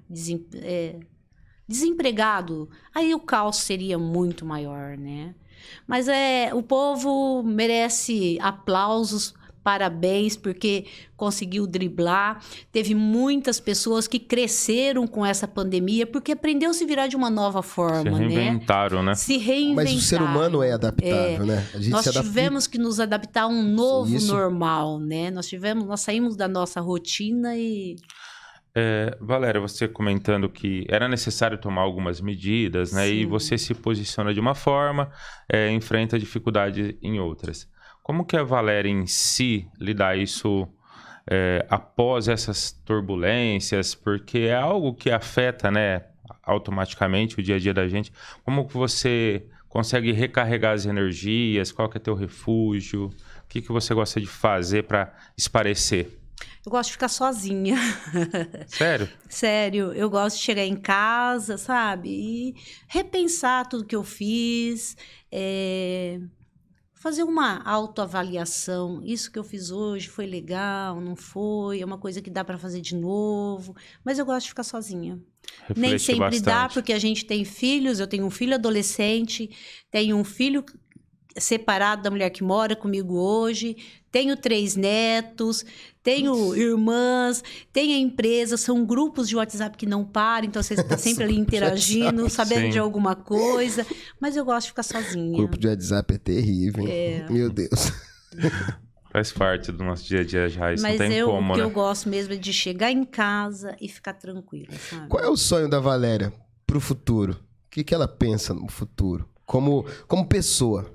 Speaker 4: desempregado, aí o caos seria muito maior, né? Mas o povo merece aplausos, parabéns, porque conseguiu driblar. Teve muitas pessoas que cresceram com essa pandemia, porque aprendeu a se virar de uma nova forma,
Speaker 3: né? Se reinventaram, né?
Speaker 4: Se reinventaram.
Speaker 2: Mas o ser humano é adaptável, né?
Speaker 4: Nós tivemos que nos adaptar a um novo normal, né? Nós saímos da nossa rotina e...
Speaker 3: Valéria, você comentando que era necessário tomar algumas medidas, né? Sim. E você se posiciona de uma forma, enfrenta dificuldade em outras. Como que a Valéria em si lida isso após essas turbulências? Porque é algo que afeta, né, automaticamente o dia a dia da gente. Como que você consegue recarregar as energias? Qual que é teu refúgio? O que você gosta de fazer para esparecer?
Speaker 4: Eu gosto de ficar sozinha.
Speaker 3: Sério?
Speaker 4: Sério, eu gosto de chegar em casa, sabe? E repensar tudo que eu fiz, fazer uma autoavaliação. Isso que eu fiz hoje foi legal, não foi? É uma coisa que dá para fazer de novo. Mas eu gosto de ficar sozinha.
Speaker 3: Refletir
Speaker 4: Nem sempre
Speaker 3: bastante.
Speaker 4: dá, porque a gente tem filhos. Eu tenho um filho adolescente, tenho um filho separado da mulher que mora comigo hoje, tenho 3 netos, tenho irmãs, tenho a empresa, são grupos de WhatsApp que não param, então você está sempre ali interagindo, sabendo
Speaker 3: Sim.
Speaker 4: de alguma coisa, mas eu gosto de ficar sozinha.
Speaker 2: O grupo de WhatsApp é terrível. Meu Deus.
Speaker 3: Faz parte do nosso dia a dia já, isso
Speaker 4: Mas
Speaker 3: não tem como,
Speaker 4: o que
Speaker 3: né?
Speaker 4: eu gosto mesmo é de chegar em casa e ficar tranquila, sabe?
Speaker 2: Qual é o sonho da Valéria pro futuro? O que ela pensa no futuro? Como pessoa.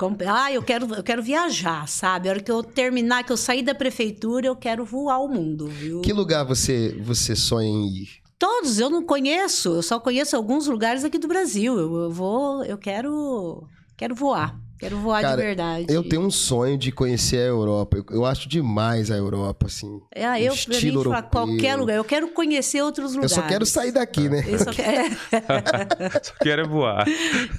Speaker 4: Eu quero viajar, sabe? A hora que eu terminar, que eu sair da prefeitura, eu quero voar o mundo, viu?
Speaker 2: Que lugar você sonha em ir?
Speaker 4: Todos, eu não conheço. Eu só conheço alguns lugares aqui do Brasil. Eu quero voar. Quero voar
Speaker 2: Cara,
Speaker 4: de verdade.
Speaker 2: Eu tenho um sonho de conhecer a Europa. Eu acho demais a Europa, assim.
Speaker 4: Pra mim,
Speaker 2: estilo
Speaker 4: falar
Speaker 2: europeu.
Speaker 4: qualquer lugar. Eu quero conhecer outros
Speaker 2: Eu
Speaker 4: lugares.
Speaker 2: só quero sair daqui, né?
Speaker 4: Eu só quero...
Speaker 3: Só quero voar.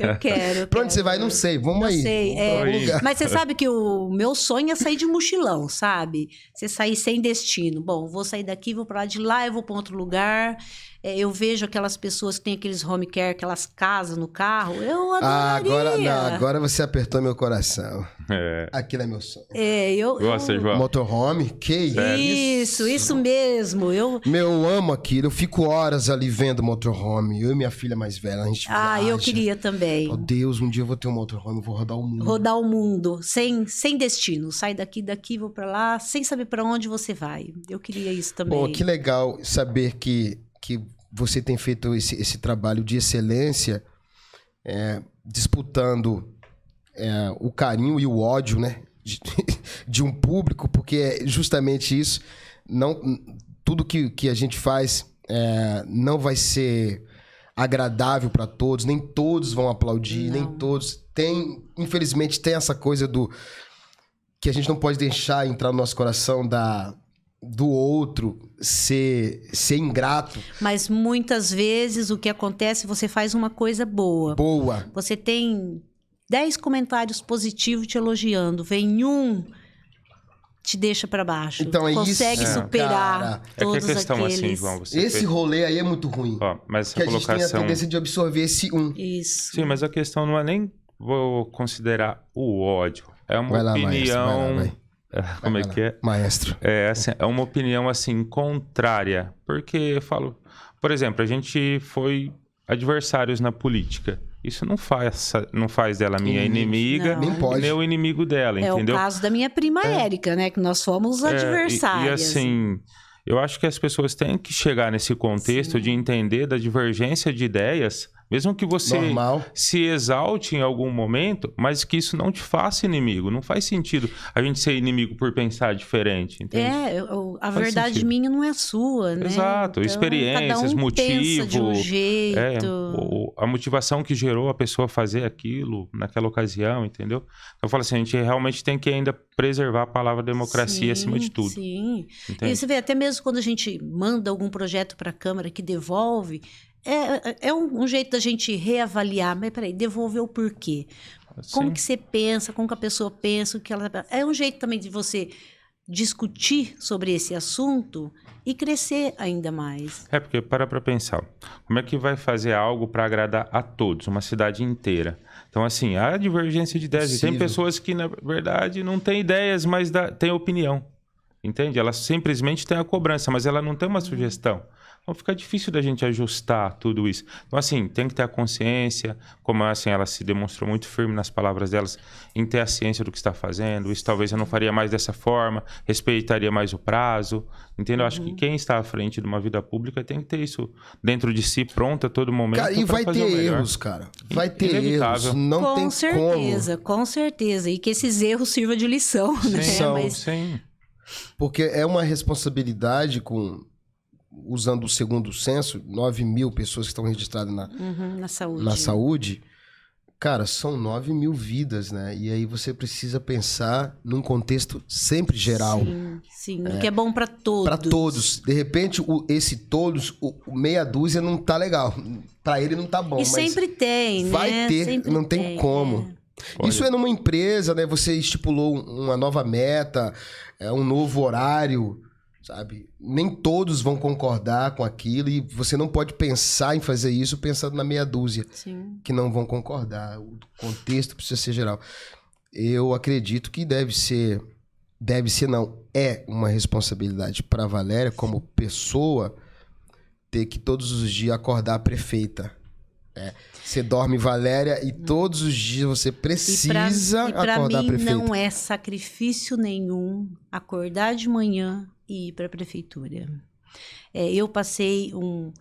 Speaker 4: eu quero.
Speaker 2: Pra onde você vai? Não sei. Vamos
Speaker 4: Não
Speaker 2: aí.
Speaker 4: sei,
Speaker 2: Vamos pra algum lugar.
Speaker 4: Mas você sabe que o meu sonho é sair de mochilão, sabe? Você sair sem destino. Bom, vou sair daqui, vou pra lá de lá, eu vou pra outro lugar. Eu vejo aquelas pessoas que têm aqueles home care, aquelas casas no carro. Eu adoraria.
Speaker 2: Agora você apertou meu coração.
Speaker 3: É.
Speaker 2: Aquilo é meu sonho.
Speaker 3: Gosta, João?
Speaker 2: Motorhome? Que
Speaker 4: Isso mesmo.
Speaker 2: Eu amo aquilo. Eu fico horas ali vendo motorhome. Eu e minha filha mais velha, a gente viaja.
Speaker 4: Eu queria também.
Speaker 2: Oh, Deus, um dia eu vou ter um motorhome, eu vou rodar o mundo.
Speaker 4: Rodar o mundo, sem destino. Sai daqui, vou pra lá, sem saber pra onde você vai. Eu queria isso também.
Speaker 2: Pô, que legal saber que você tem feito esse trabalho de excelência, disputando o carinho e o ódio, né, de um público, porque é justamente isso. Tudo que a gente faz não vai ser agradável para todos, nem todos vão aplaudir, nem todos. Infelizmente tem essa coisa que a gente não pode deixar entrar no nosso coração do outro ser ingrato.
Speaker 4: Mas muitas vezes o que acontece, você faz uma coisa boa. Você tem 10 comentários positivos te elogiando, vem um, te deixa pra baixo.
Speaker 2: Então é
Speaker 4: consegue
Speaker 2: isso,
Speaker 4: superar
Speaker 2: cara.
Speaker 4: todos
Speaker 3: que a questão
Speaker 4: aqueles.
Speaker 3: assim, João,
Speaker 2: Esse rolê aí é muito ruim.
Speaker 3: Mas essa
Speaker 2: que a gente tem a
Speaker 3: colocação...
Speaker 2: tendência de absorver esse um.
Speaker 4: Isso.
Speaker 3: Sim, mas a questão não é nem vou considerar o ódio. É uma
Speaker 2: Vai lá,
Speaker 3: opinião...
Speaker 2: maestro,
Speaker 3: Como é que é?
Speaker 2: Maestro.
Speaker 3: É uma opinião, assim, contrária. Porque eu falo... Por exemplo, a gente foi adversários na política. Isso não faz dela minha inimiga,
Speaker 2: Nem pode.
Speaker 3: nem o inimigo dela, entendeu?
Speaker 4: É o caso da minha prima Érica, né? Que nós fomos adversárias.
Speaker 3: E assim, eu acho que as pessoas têm que chegar nesse contexto de entender da divergência de ideias, mesmo que você se exalte em algum momento, mas que isso não te faça inimigo. Não faz sentido a gente ser inimigo por pensar diferente, entende?
Speaker 4: A verdade
Speaker 3: sentido.
Speaker 4: minha não é sua, né?
Speaker 3: Exato,
Speaker 4: então,
Speaker 3: experiências,
Speaker 4: cada um
Speaker 3: motivo.
Speaker 4: pensa de um jeito.
Speaker 3: A motivação que gerou a pessoa fazer aquilo naquela ocasião, entendeu? Então eu falo assim, a gente realmente tem que ainda preservar a palavra democracia acima de tudo.
Speaker 4: Sim.
Speaker 3: Entende?
Speaker 4: E você vê, até mesmo quando a gente manda algum projeto para a Câmara que devolve, é um jeito da gente reavaliar. Mas peraí, devolver o porquê? Como que você pensa, como que a pessoa pensa, o que ela... É um jeito também de você discutir sobre esse assunto e crescer ainda mais.
Speaker 3: Porque para pensar, como é que vai fazer algo para agradar a todos, uma cidade inteira? Então, assim, há divergência de ideias. E tem pessoas que, na verdade, não têm ideias, mas têm opinião. Entende? Ela simplesmente tem a cobrança, mas ela não tem uma sugestão. Então fica difícil da gente ajustar tudo isso. Então, assim, tem que ter a consciência, como assim, ela se demonstrou muito firme nas palavras delas, em ter a ciência do que está fazendo. Isso talvez eu não faria mais dessa forma, respeitaria mais o prazo. Entendeu? Acho que quem está à frente de uma vida pública tem que ter isso dentro de si, pronto a todo momento.
Speaker 2: Cara, e vai ter erros, cara. Vai ter erros. Não tem como.
Speaker 4: Com certeza. E que esses erros sirvam de lição, né?
Speaker 3: Sim.
Speaker 2: Porque é uma responsabilidade usando o segundo censo, 9 mil pessoas que estão registradas na
Speaker 4: saúde.
Speaker 2: Na saúde. Cara, são 9 mil vidas, né? E aí você precisa pensar num contexto sempre geral.
Speaker 4: Sim, o que é bom para todos.
Speaker 2: Para todos. De repente, esse todos, o meia dúzia não tá legal. Para ele não tá bom.
Speaker 4: E sempre tem, né?
Speaker 2: Vai ter,
Speaker 4: sempre
Speaker 2: não tem como. Isso é numa empresa, né? Você estipulou uma nova meta, um novo horário, sabe? Nem todos vão concordar com aquilo e você não pode pensar em fazer isso pensando na meia dúzia que não vão concordar. O contexto precisa ser geral. Eu acredito que é uma responsabilidade para a Valéria, como pessoa, ter que todos os dias acordar a prefeita. Você dorme, Valéria, e todos os dias você precisa acordar a prefeita.
Speaker 4: Para mim não é sacrifício nenhum acordar de manhã e ir para a prefeitura. Eu passei um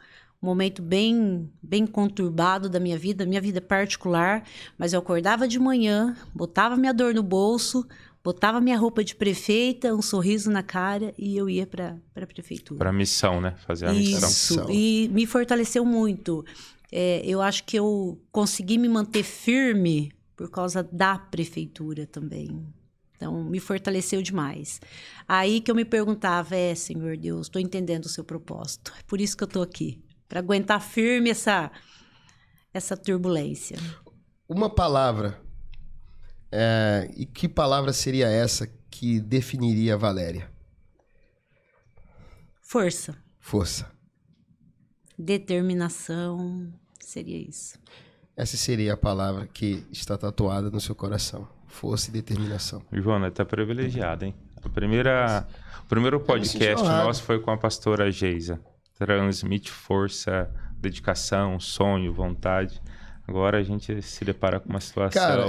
Speaker 4: momento bem conturbado da minha vida particular, mas eu acordava de manhã, botava minha dor no bolso, botava minha roupa de prefeita, um sorriso na cara e eu ia para a prefeitura.
Speaker 3: Para a missão, né? Fazer a missão.
Speaker 4: Isso, e me fortaleceu muito. Eu acho que eu consegui me manter firme por causa da prefeitura também. Então, me fortaleceu demais. Aí que eu me perguntava, Senhor Deus, estou entendendo o seu propósito. É por isso que eu estou aqui, para aguentar firme essa turbulência.
Speaker 2: Uma palavra, e que palavra seria essa que definiria a Valéria?
Speaker 4: Força.
Speaker 2: Força.
Speaker 4: Determinação, seria isso.
Speaker 2: Essa seria a palavra que está tatuada no seu coração. Força e determinação.
Speaker 3: Joana, tá privilegiada, hein? O primeiro podcast nosso foi com a pastora Geisa. Transmite força, dedicação, sonho, vontade. Agora a gente se depara com uma situação...
Speaker 2: Cara,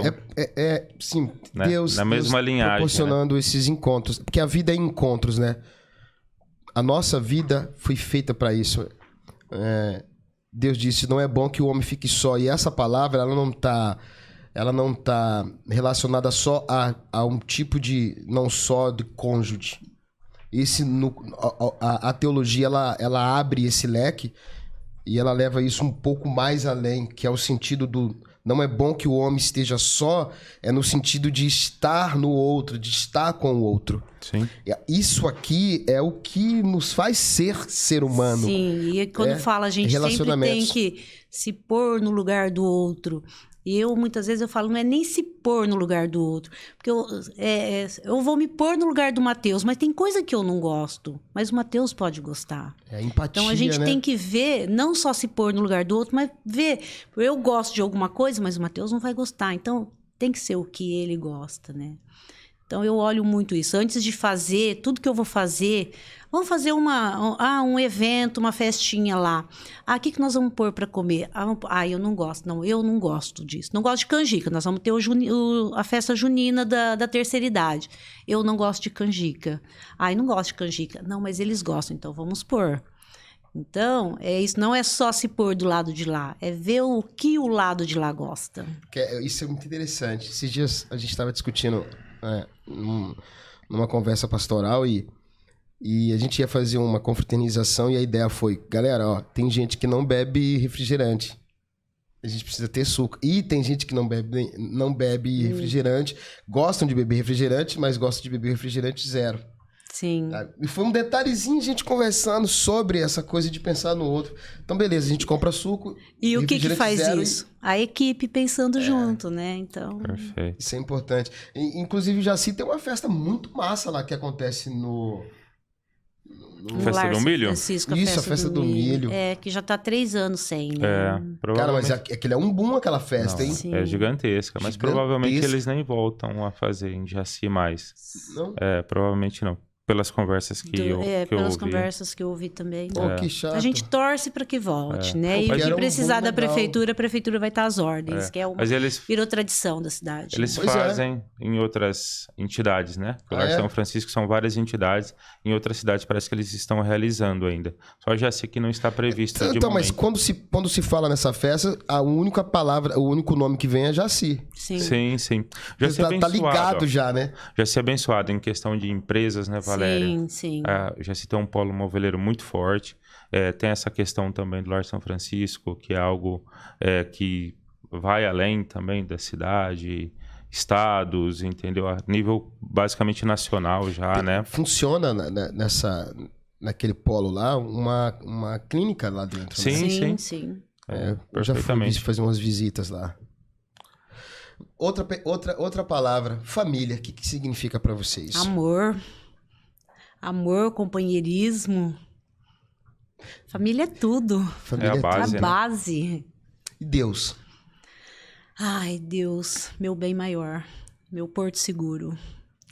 Speaker 2: sim,
Speaker 3: né?
Speaker 2: Deus,
Speaker 3: na mesma linhagem,
Speaker 2: proporcionando, né, esses encontros. Porque a vida é encontros, né? A nossa vida foi feita para isso. Deus disse, não é bom que o homem fique só. E essa palavra, ela não tá relacionada só a um tipo de, não só de cônjuge. A teologia, ela abre esse leque e ela leva isso um pouco mais além, que é o sentido do... Não é bom que o homem esteja só, no sentido de estar no outro, de estar com o outro.
Speaker 3: Sim.
Speaker 2: Isso aqui é o que nos faz ser humano.
Speaker 4: Sim, e quando fala, a gente sempre tem que se pôr no lugar do outro. E muitas vezes eu falo, não é nem se pôr no lugar do outro. Porque eu vou me pôr no lugar do Mateus, mas tem coisa que eu não gosto. Mas o Mateus pode gostar.
Speaker 2: Empatia,
Speaker 4: então a gente tem que ver, não só se pôr no lugar do outro, mas ver. Eu gosto de alguma coisa, mas o Mateus não vai gostar. Então tem que ser o que ele gosta, né? Então eu olho muito isso. Antes de fazer, tudo que eu vou fazer... Vamos fazer um evento, uma festinha lá. O que nós vamos pôr para comer? Eu não gosto. Não, eu não gosto disso. Não gosto de canjica. Nós vamos ter a festa junina da terceira idade. Eu não gosto de canjica. Não gosto de canjica. Não, mas eles gostam, então vamos pôr. Então, isso não é só se pôr do lado de lá. É ver o que o lado de lá gosta.
Speaker 2: Isso é muito interessante. Esses dias a gente estava discutindo numa conversa pastoral e a gente ia fazer uma confraternização e a ideia foi, galera, tem gente que não bebe refrigerante. A gente precisa ter suco. E tem gente que não bebe refrigerante, gostam de beber refrigerante, mas gostam de beber refrigerante zero.
Speaker 4: Sim.
Speaker 2: E foi um detalhezinho a gente conversando sobre essa coisa de pensar no outro. Então, beleza, a gente compra suco.
Speaker 4: E o que faz isso? A equipe pensando junto, né? Então...
Speaker 3: Perfeito.
Speaker 2: Isso é importante. Inclusive, o Jaci tem uma festa muito massa lá que acontece no
Speaker 3: Festa do Milho?
Speaker 4: Francisco,
Speaker 2: isso, a festa do milho.
Speaker 4: Que já tá 3 anos sem, né?
Speaker 2: Provavelmente... Cara, mas aquele é um boom, aquela festa, hein?
Speaker 3: É gigantesca, mas provavelmente eles nem voltam a fazer em Jaci mais.
Speaker 2: Não?
Speaker 3: Provavelmente não. Pelas conversas que eu ouvi.
Speaker 4: Conversas que eu ouvi também.
Speaker 2: Que chato.
Speaker 4: A gente torce para que volte, né? E o que precisar da prefeitura, a prefeitura vai estar às ordens, que virou tradição da cidade.
Speaker 3: Eles fazem em outras entidades, né? Porque São Francisco são várias entidades, em outras cidades parece que eles estão realizando ainda. Só já sei que não está previsto de momento.
Speaker 2: Mas quando se fala nessa festa, a única palavra, o único nome que vem é Jaci.
Speaker 3: Sim. Jaci
Speaker 2: tá ligado já, né?
Speaker 3: Jaci é abençoado em questão de empresas, né, Valéria?
Speaker 4: Sim.
Speaker 3: Jaci tem um polo moveleiro muito forte. Tem essa questão também do Lar São Francisco, que é algo que vai além também da cidade, estados, entendeu? A nível basicamente nacional já, né?
Speaker 2: Funciona naquele polo lá uma clínica lá dentro, né?
Speaker 3: Sim.
Speaker 4: Sim.
Speaker 2: Eu já fui
Speaker 3: Perfeitamente.
Speaker 2: fazer umas visitas lá. Outra palavra, família. O que significa para vocês?
Speaker 4: Amor, companheirismo. Família é tudo.
Speaker 2: Família
Speaker 3: É a base,
Speaker 4: A
Speaker 3: né?
Speaker 4: base.
Speaker 2: E Deus.
Speaker 4: Ai, Deus, meu bem maior, meu porto seguro.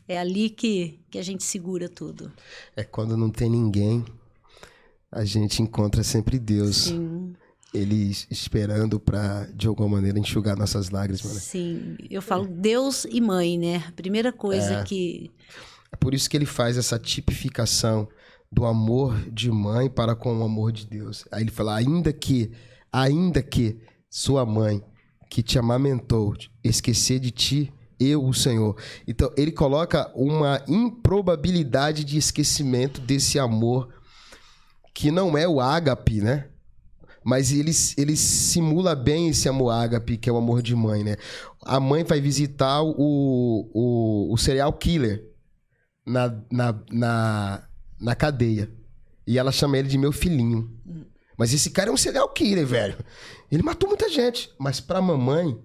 Speaker 4: É ali que a gente segura tudo.
Speaker 2: É quando não tem ninguém, a gente encontra sempre Deus.
Speaker 4: Sim,
Speaker 2: Ele esperando pra, de alguma maneira, enxugar nossas lágrimas, né?
Speaker 4: sim. Eu falo Deus e mãe, né? A primeira coisa que...
Speaker 2: É por isso que ele faz essa tipificação do amor de mãe para com o amor de Deus. Aí ele fala, ainda que sua mãe que te amamentou esquecer de ti, eu, o Senhor. Então, ele coloca uma improbabilidade de esquecimento desse amor que não é o ágape, né? Mas ele simula bem esse amor ágape, que é o amor de mãe, né? A mãe vai visitar o serial killer na cadeia. E ela chama ele de meu filhinho. Mas esse cara é um serial killer, velho. Ele matou muita gente. Mas pra mamãe,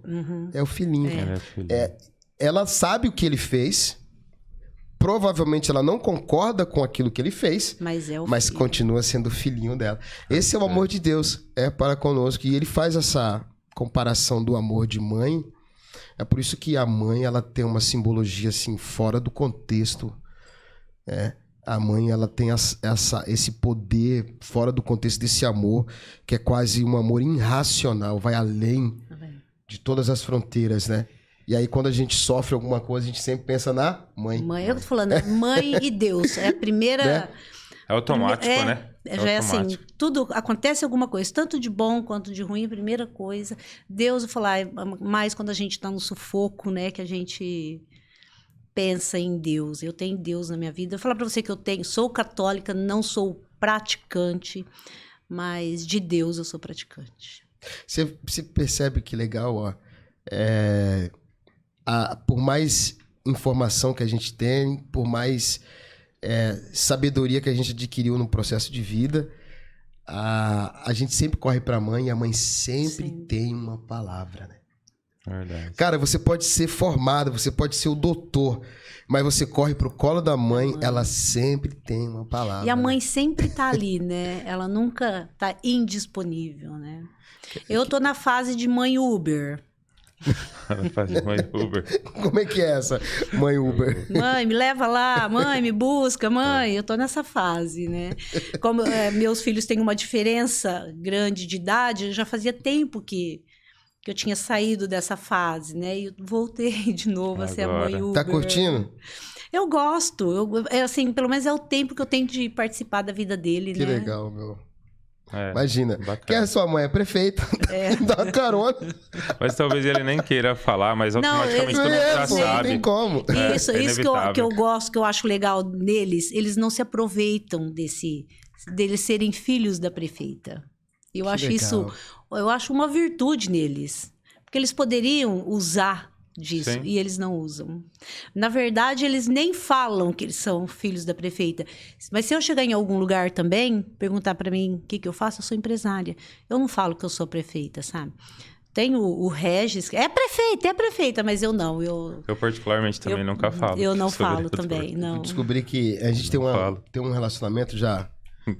Speaker 2: é o filhinho. Ela sabe o que ele fez. Provavelmente ela não concorda com aquilo que ele fez. Mas
Speaker 4: filho.
Speaker 2: continua sendo o filhinho dela. Esse é o amor de Deus. É para conosco. E ele faz essa comparação do amor de mãe. É por isso que a mãe, ela tem uma simbologia assim, fora do contexto. A mãe, ela tem esse poder fora do contexto desse amor, que é quase um amor irracional, vai além de todas as fronteiras, né? E aí, quando a gente sofre alguma coisa, a gente sempre pensa na mãe.
Speaker 4: Mãe, eu tô falando, mãe e Deus. É a primeira...
Speaker 2: Né?
Speaker 3: É automático, né?
Speaker 4: Já é assim, tudo acontece alguma coisa, tanto de bom quanto de ruim, a primeira coisa. Deus, eu falar, mais quando a gente tá no sufoco, né, que a gente pensa em Deus. Eu tenho Deus na minha vida. Eu vou falar pra você que sou católica, não sou praticante, mas de Deus eu sou praticante.
Speaker 2: Você percebe que legal, ó. Por mais informação que a gente tem, por mais sabedoria que a gente adquiriu no processo de vida, a gente sempre corre pra mãe e a mãe sempre tem uma palavra, né?
Speaker 3: Verdade.
Speaker 2: Cara, você pode ser formado, você pode ser o doutor, mas você corre pro colo da mãe, ela sempre tem uma palavra.
Speaker 4: E a mãe sempre tá ali, né? Ela nunca tá indisponível, né? Eu tô na fase de mãe Uber.
Speaker 3: Ela faz mãe Uber.
Speaker 2: Como é que é essa mãe Uber?
Speaker 4: Mãe, me leva lá, mãe, me busca, mãe. Eu tô nessa fase, né? Como meus filhos têm uma diferença grande de idade, já fazia tempo que eu tinha saído dessa fase, né? E eu voltei de novo a ser a mãe Uber.
Speaker 2: Tá curtindo?
Speaker 4: Eu gosto. Assim, pelo menos é o tempo que eu tenho de participar da vida dele,
Speaker 2: Que
Speaker 4: né?
Speaker 2: legal, meu. Imagina,
Speaker 3: bacana.
Speaker 2: quem é sua mãe? É prefeita. Dá uma carona.
Speaker 3: Mas talvez ele nem queira falar, mas automaticamente todo mundo já
Speaker 2: Não
Speaker 3: sabe.
Speaker 2: tem como.
Speaker 4: Isso que eu gosto, que eu acho legal neles, eles não se aproveitam deles serem filhos da prefeita. Eu acho
Speaker 2: legal.
Speaker 4: isso, eu acho uma virtude neles. Porque eles poderiam usar disso,
Speaker 3: Sim.
Speaker 4: e eles não usam. Na verdade, eles nem falam que eles são filhos da prefeita. Mas se eu chegar em algum lugar também, perguntar pra mim o que eu faço, eu sou empresária. Eu não falo que eu sou prefeita, sabe? Tem o Regis, é prefeita, mas eu não. Eu
Speaker 3: particularmente também nunca falo.
Speaker 4: Eu não
Speaker 3: sobre
Speaker 4: falo
Speaker 3: tudo.
Speaker 4: também, não.
Speaker 2: Eu descobri que a gente tem um relacionamento já há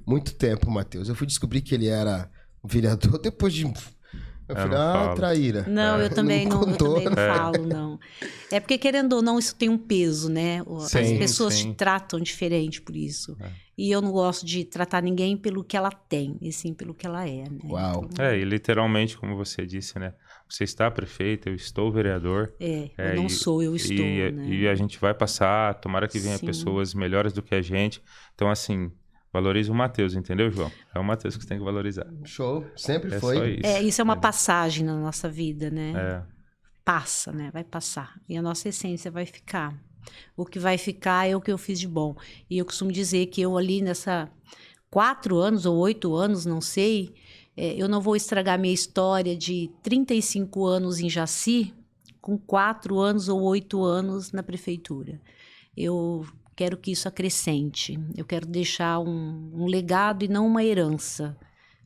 Speaker 2: muito tempo, Matheus. Eu fui descobrir que ele era vereador depois de... Eu falei, traíra.
Speaker 4: Não, eu também não falo, não. É porque, querendo ou não, isso tem um peso, né? As pessoas te tratam diferente por isso. E eu não gosto de tratar ninguém pelo que ela tem, e sim pelo que ela é, né?
Speaker 2: Uau.
Speaker 4: Então,
Speaker 3: E literalmente, como você disse, né? Você está prefeita, eu estou vereador.
Speaker 4: Eu não sou, eu estou, né?
Speaker 3: E a gente vai passar, tomara que venha pessoas melhores do que a gente. Então, assim... Valoriza o Matheus, entendeu, João? É o Matheus que você tem que valorizar.
Speaker 2: Show, sempre
Speaker 3: Só
Speaker 2: foi.
Speaker 3: isso.
Speaker 4: Isso é uma passagem na nossa vida, né? Passa, né? Vai passar. E a nossa essência vai ficar. O que vai ficar é o que eu fiz de bom. E eu costumo dizer que eu ali 4 anos ou 8 anos, não sei, Eu não vou estragar minha história de 35 anos em Jaci com 4 anos ou 8 anos na prefeitura. Eu quero que isso acrescente. Eu quero deixar um legado e não uma herança.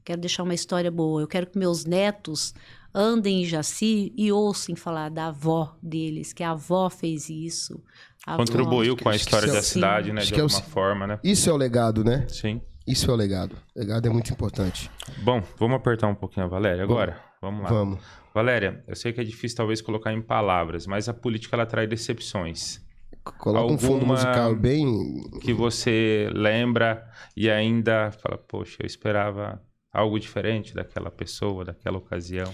Speaker 4: Quero deixar uma história boa. Eu quero que meus netos andem em Jaci e ouçam falar da avó deles, que a avó fez isso.
Speaker 3: Contribuiu com a história da cidade, né? De alguma forma, né?
Speaker 2: Isso é o legado, né?
Speaker 3: Sim.
Speaker 2: Isso é o legado. O legado é muito importante.
Speaker 3: Bom, vamos apertar um pouquinho a Valéria agora? Vamos lá.
Speaker 2: Vamos.
Speaker 3: Valéria, eu sei que é difícil talvez colocar em palavras, mas a política ela traz decepções.
Speaker 2: Coloca um fundo musical bem...
Speaker 3: que você lembra e ainda fala, poxa, eu esperava algo diferente daquela pessoa, daquela ocasião.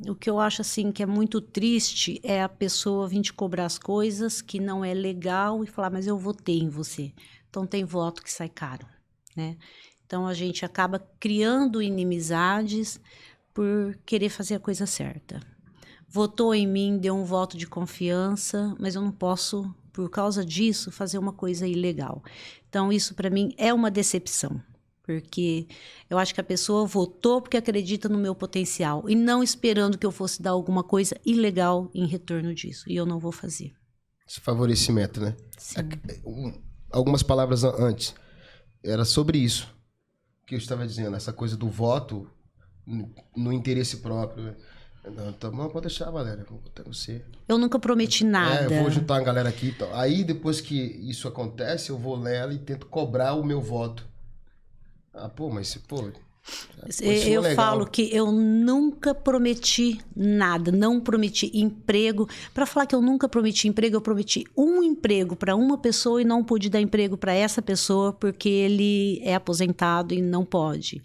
Speaker 4: O que eu acho assim que é muito triste é a pessoa vir te cobrar as coisas que não é legal e falar, mas eu votei em você. Então tem voto que sai caro, né? Então a gente acaba criando inimizades por querer fazer a coisa certa. Votou em mim, deu um voto de confiança, mas eu não posso, por causa disso, fazer uma coisa ilegal. Então isso para mim é uma decepção. Porque eu acho que a pessoa votou porque acredita no meu potencial e não esperando que eu fosse dar alguma coisa ilegal em retorno disso. E eu não vou fazer.
Speaker 2: Esse favorecimento, né?
Speaker 4: Sim.
Speaker 2: Algumas palavras antes. Era sobre isso que eu estava dizendo. Essa coisa do voto no interesse próprio. Né? Não, pode deixar, Valéria. Vou votar em você.
Speaker 4: Eu nunca prometi nada.
Speaker 2: Eu vou juntar uma galera aqui. Então. Aí, depois que isso acontece, eu vou nela e tento cobrar o meu voto.
Speaker 4: Eu falo que eu nunca prometi nada, não prometi emprego. Para falar que eu nunca prometi emprego, eu prometi um emprego para uma pessoa e não pude dar emprego para essa pessoa porque ele é aposentado e não pode.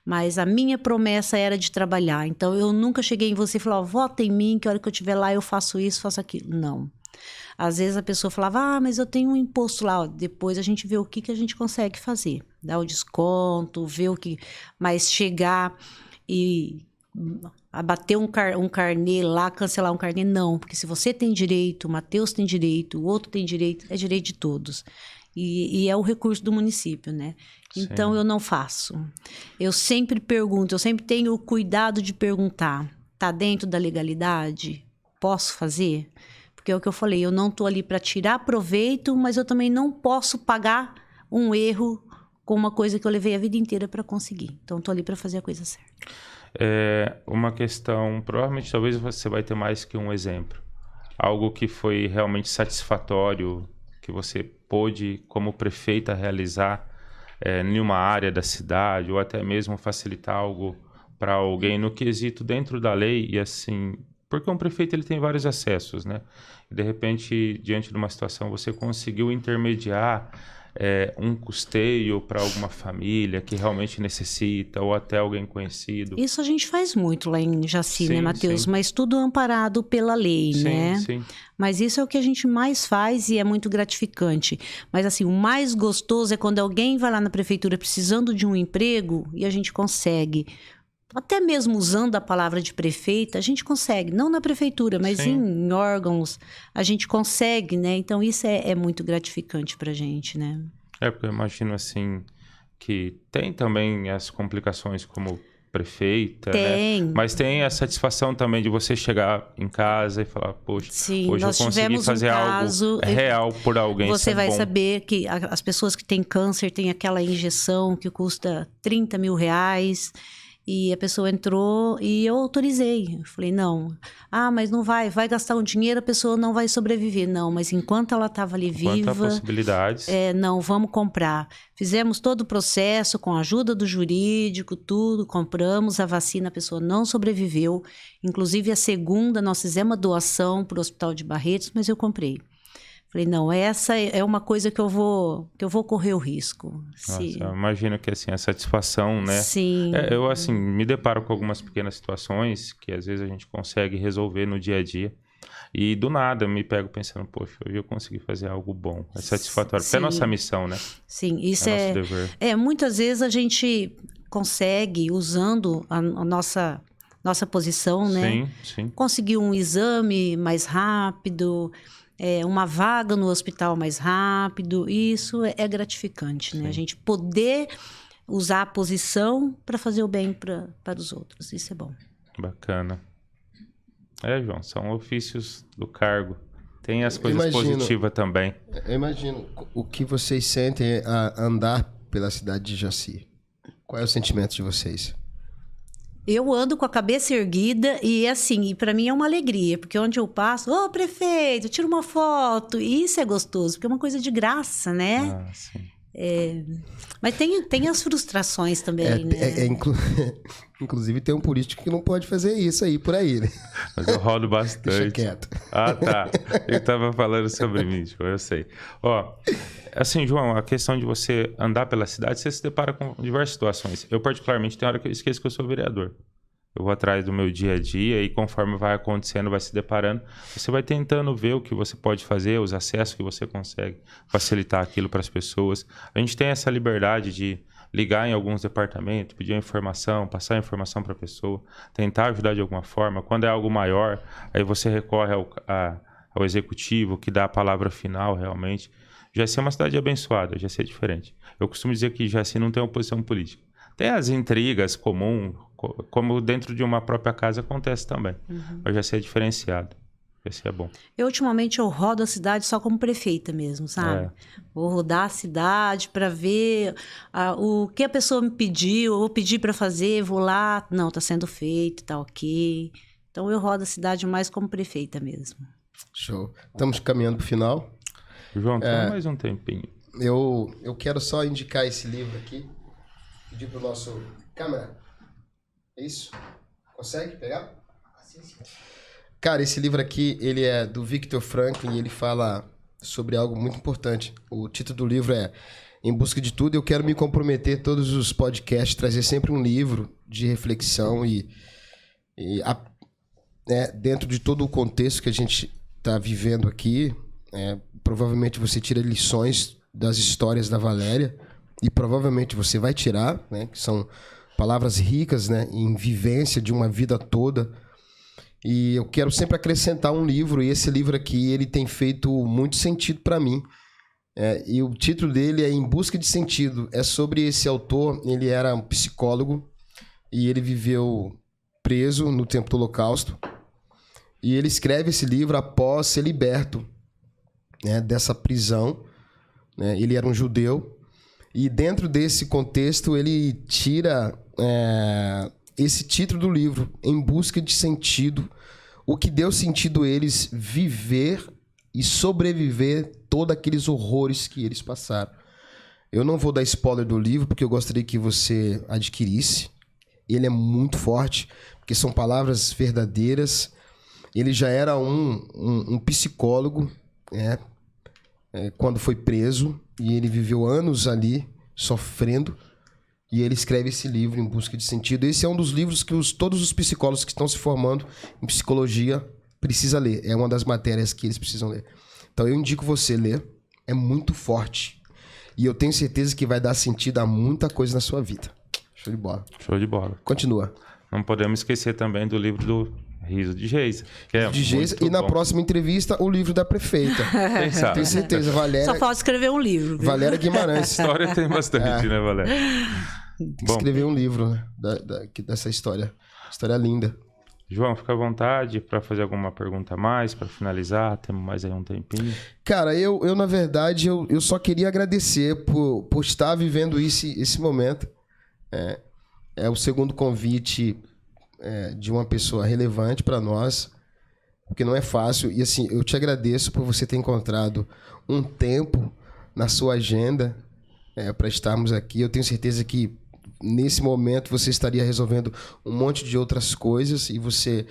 Speaker 4: Mas a minha promessa era de trabalhar. Então eu nunca cheguei em você e falei, vota em mim, que a hora que eu estiver lá eu faço isso, faço aquilo. Não. Às vezes a pessoa falava, mas eu tenho um imposto lá. Depois a gente vê o que a gente consegue fazer. Dar o desconto, ver o que... Mas chegar e abater um carnê lá, cancelar um carnê, não. Porque se você tem direito, o Matheus tem direito, o outro tem direito, é direito de todos. E é o recurso do município, né? Então, eu não faço. Eu sempre pergunto, eu sempre tenho o cuidado de perguntar. Tá dentro da legalidade? Posso fazer? Porque é o que eu falei, eu não estou ali para tirar proveito, mas eu também não posso pagar um erro com uma coisa que eu levei a vida inteira para conseguir. Então, estou ali para fazer a coisa certa.
Speaker 3: Uma questão, provavelmente, talvez você vai ter mais que um exemplo. Algo que foi realmente satisfatório, que você pôde, como prefeita, realizar em uma área da cidade, ou até mesmo facilitar algo para alguém no quesito dentro da lei, e assim... Porque um prefeito ele tem vários acessos, né? E, de repente, diante de uma situação, você conseguiu intermediar um custeio para alguma família que realmente necessita, ou até alguém conhecido.
Speaker 4: Isso a gente faz muito lá em Jaci, né, Matheus? Mas tudo amparado pela lei, né?
Speaker 3: Sim.
Speaker 4: Mas isso é o que a gente mais faz e é muito gratificante. Mas assim, o mais gostoso é quando alguém vai lá na prefeitura precisando de um emprego e a gente consegue... Até mesmo usando a palavra de prefeita, a gente consegue. Não na prefeitura, mas em órgãos, a gente consegue, né? Então, isso é muito gratificante pra gente, né?
Speaker 3: Porque eu imagino, assim, que tem também as complicações como prefeita,
Speaker 4: tem,
Speaker 3: né? Mas tem a satisfação também de você chegar em casa e falar, poxa,
Speaker 4: sim,
Speaker 3: hoje eu consegui fazer algo real por alguém.
Speaker 4: Você vai saber que as pessoas que têm câncer têm aquela injeção que custa R$30 mil. E a pessoa entrou e eu autorizei. Eu falei, não. Mas não vai gastar um dinheiro, a pessoa não vai sobreviver. Não, mas enquanto ela estava ali viva...
Speaker 3: Há possibilidades.
Speaker 4: Não, vamos comprar. Fizemos todo o processo com a ajuda do jurídico, tudo, compramos a vacina, a pessoa não sobreviveu. Inclusive, a segunda, nós fizemos a doação para o Hospital de Barretos, mas eu comprei. Falei, não, essa é uma coisa que eu vou correr o risco.
Speaker 3: Nossa, eu imagino que assim, a satisfação, né?
Speaker 4: Sim.
Speaker 3: Eu assim, me deparo com algumas pequenas situações que às vezes a gente consegue resolver no dia a dia. E do nada me pego pensando, poxa, hoje eu consegui fazer algo bom. É satisfatório, porque é a nossa missão, né?
Speaker 4: Sim, isso
Speaker 3: é nosso dever.
Speaker 4: Muitas vezes a gente consegue, usando a nossa posição, né?
Speaker 3: Sim.
Speaker 4: Conseguir um exame mais rápido... uma vaga no hospital mais rápido, isso é gratificante, né? A gente poder usar a posição para fazer o bem para os outros. Isso é bom.
Speaker 3: Bacana. João, são ofícios do cargo. Tem as coisas positivas também.
Speaker 2: Eu imagino o que vocês sentem a andar pela cidade de Jaci. Qual é o sentimento de vocês?
Speaker 4: Eu ando com a cabeça erguida e assim, e para mim é uma alegria, porque onde eu passo, ô prefeito, tira uma foto, e isso é gostoso, porque é uma coisa de graça, né?
Speaker 3: Sim.
Speaker 4: Mas tem as frustrações também, né?
Speaker 2: Inclusive tem um político que não pode fazer isso aí por aí, né?
Speaker 3: Mas eu rodo bastante.
Speaker 2: Deixa quieto.
Speaker 3: Ah, tá. Eu tava falando sobre mim, eu sei. Assim, João, a questão de você andar pela cidade, você se depara com diversas situações. Eu, particularmente, tem hora que eu esqueço que eu sou vereador. Eu vou atrás do meu dia a dia e conforme vai acontecendo, vai se deparando, você vai tentando ver o que você pode fazer, os acessos que você consegue facilitar aquilo para as pessoas. A gente tem essa liberdade de ligar em alguns departamentos, pedir informação, passar informação para a pessoa, tentar ajudar de alguma forma. Quando é algo maior, aí você recorre ao executivo, que dá a palavra final realmente. Jaci é uma cidade abençoada, Jaci é diferente. Eu costumo dizer que Jaci não tem oposição política. Tem as intrigas comuns, como dentro de uma própria casa acontece também. Mas Jaci é diferenciado. Jaci é bom.
Speaker 4: Ultimamente eu rodo a cidade só como prefeita mesmo, sabe? Vou rodar a cidade para ver o que a pessoa me pediu, eu vou pedir para fazer, vou lá, não, está sendo feito, está ok. Então eu rodo a cidade mais como prefeita mesmo.
Speaker 2: Show. Estamos caminhando para o final.
Speaker 3: João, tem mais um tempinho.
Speaker 2: Eu quero só indicar esse livro aqui. Pedir para o nosso câmera. Isso? Consegue pegar? Sim. Cara, esse livro aqui, ele é do Viktor Frankl e ele fala sobre algo muito importante. O título do livro é Em Busca de Tudo. Eu quero me comprometer todos os podcasts, trazer sempre um livro de reflexão dentro de todo o contexto que a gente está vivendo aqui. Provavelmente você tira lições das histórias da Valéria e provavelmente você vai tirar, né, que são palavras ricas, né, em vivência de uma vida toda. E eu quero sempre acrescentar um livro, e esse livro aqui ele tem feito muito sentido para mim. E o título dele é Em Busca de Sentido. É sobre esse autor. Ele era um psicólogo e ele viveu preso no tempo do Holocausto. E ele escreve esse livro após ser liberto, né, dessa prisão. Né? Ele era um judeu. E dentro desse contexto ele tira esse título do livro, Em Busca de Sentido. O que deu sentido a eles viver e sobreviver todos aqueles horrores que eles passaram. Eu não vou dar spoiler do livro, porque eu gostaria que você adquirisse. Ele é muito forte, porque são palavras verdadeiras. Ele já era um psicólogo, quando foi preso, e ele viveu anos ali, sofrendo, e ele escreve esse livro, Em Busca de Sentido. Esse é um dos livros que todos os psicólogos que estão se formando em psicologia precisam ler. É uma das matérias que eles precisam ler. Então eu indico você ler. É muito forte. E eu tenho certeza que vai dar sentido a muita coisa na sua vida. Show de bola.
Speaker 3: Show de bola.
Speaker 2: Continua.
Speaker 3: Não podemos esquecer também do livro do Riso de Geisa.
Speaker 2: E na próxima entrevista, o livro da prefeita.
Speaker 3: Quem sabe?
Speaker 2: Tenho certeza, Valéria.
Speaker 4: Só falta escrever um livro. Viu?
Speaker 2: Valéria Guimarães.
Speaker 3: História tem bastante, né, Valéria?
Speaker 2: Escrever um livro, né, dessa história. História linda.
Speaker 3: João, fica à vontade para fazer alguma pergunta a mais, para finalizar. Temos mais aí um tempinho.
Speaker 2: Cara, eu na verdade, eu só queria agradecer por estar vivendo esse momento. É o segundo convite de uma pessoa relevante para nós, porque não é fácil. E assim, eu te agradeço por você ter encontrado um tempo na sua agenda para estarmos aqui. Eu tenho certeza que nesse momento você estaria resolvendo um monte de outras coisas e você,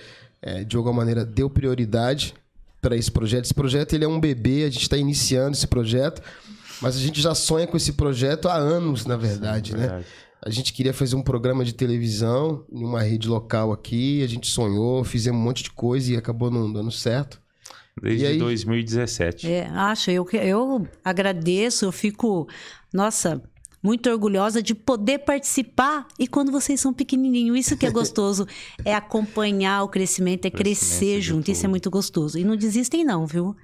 Speaker 2: de alguma maneira, deu prioridade para esse projeto. Esse projeto ele é um bebê, a gente está iniciando esse projeto, mas a gente já sonha com esse projeto há anos, na verdade, né? A gente queria fazer um programa de televisão em uma rede local aqui, a gente sonhou, fizemos um monte de coisa e acabou não dando certo.
Speaker 3: Desde 2017.
Speaker 4: Eu agradeço, eu fico, nossa, muito orgulhosa de poder participar. E quando vocês são pequenininhos, isso que é gostoso, é acompanhar o crescimento, crescer junto, isso é muito gostoso. E não desistem não, viu?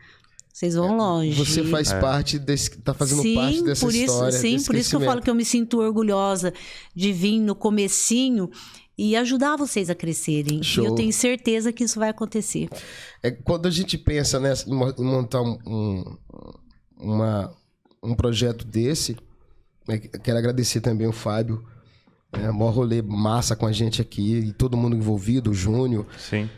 Speaker 4: Vocês vão longe.
Speaker 2: Você faz parte desse... Tá fazendo parte dessa
Speaker 4: por isso,
Speaker 2: história.
Speaker 4: Sim, por isso que eu falo que eu me sinto orgulhosa de vir no comecinho e ajudar vocês a crescerem.
Speaker 2: Show.
Speaker 4: E eu tenho certeza que isso vai acontecer.
Speaker 2: Quando a gente pensa, né, em montar um projeto desse, quero agradecer também o Fábio, maior rolê massa com a gente aqui, e todo mundo envolvido, o Júnior.
Speaker 3: Sim.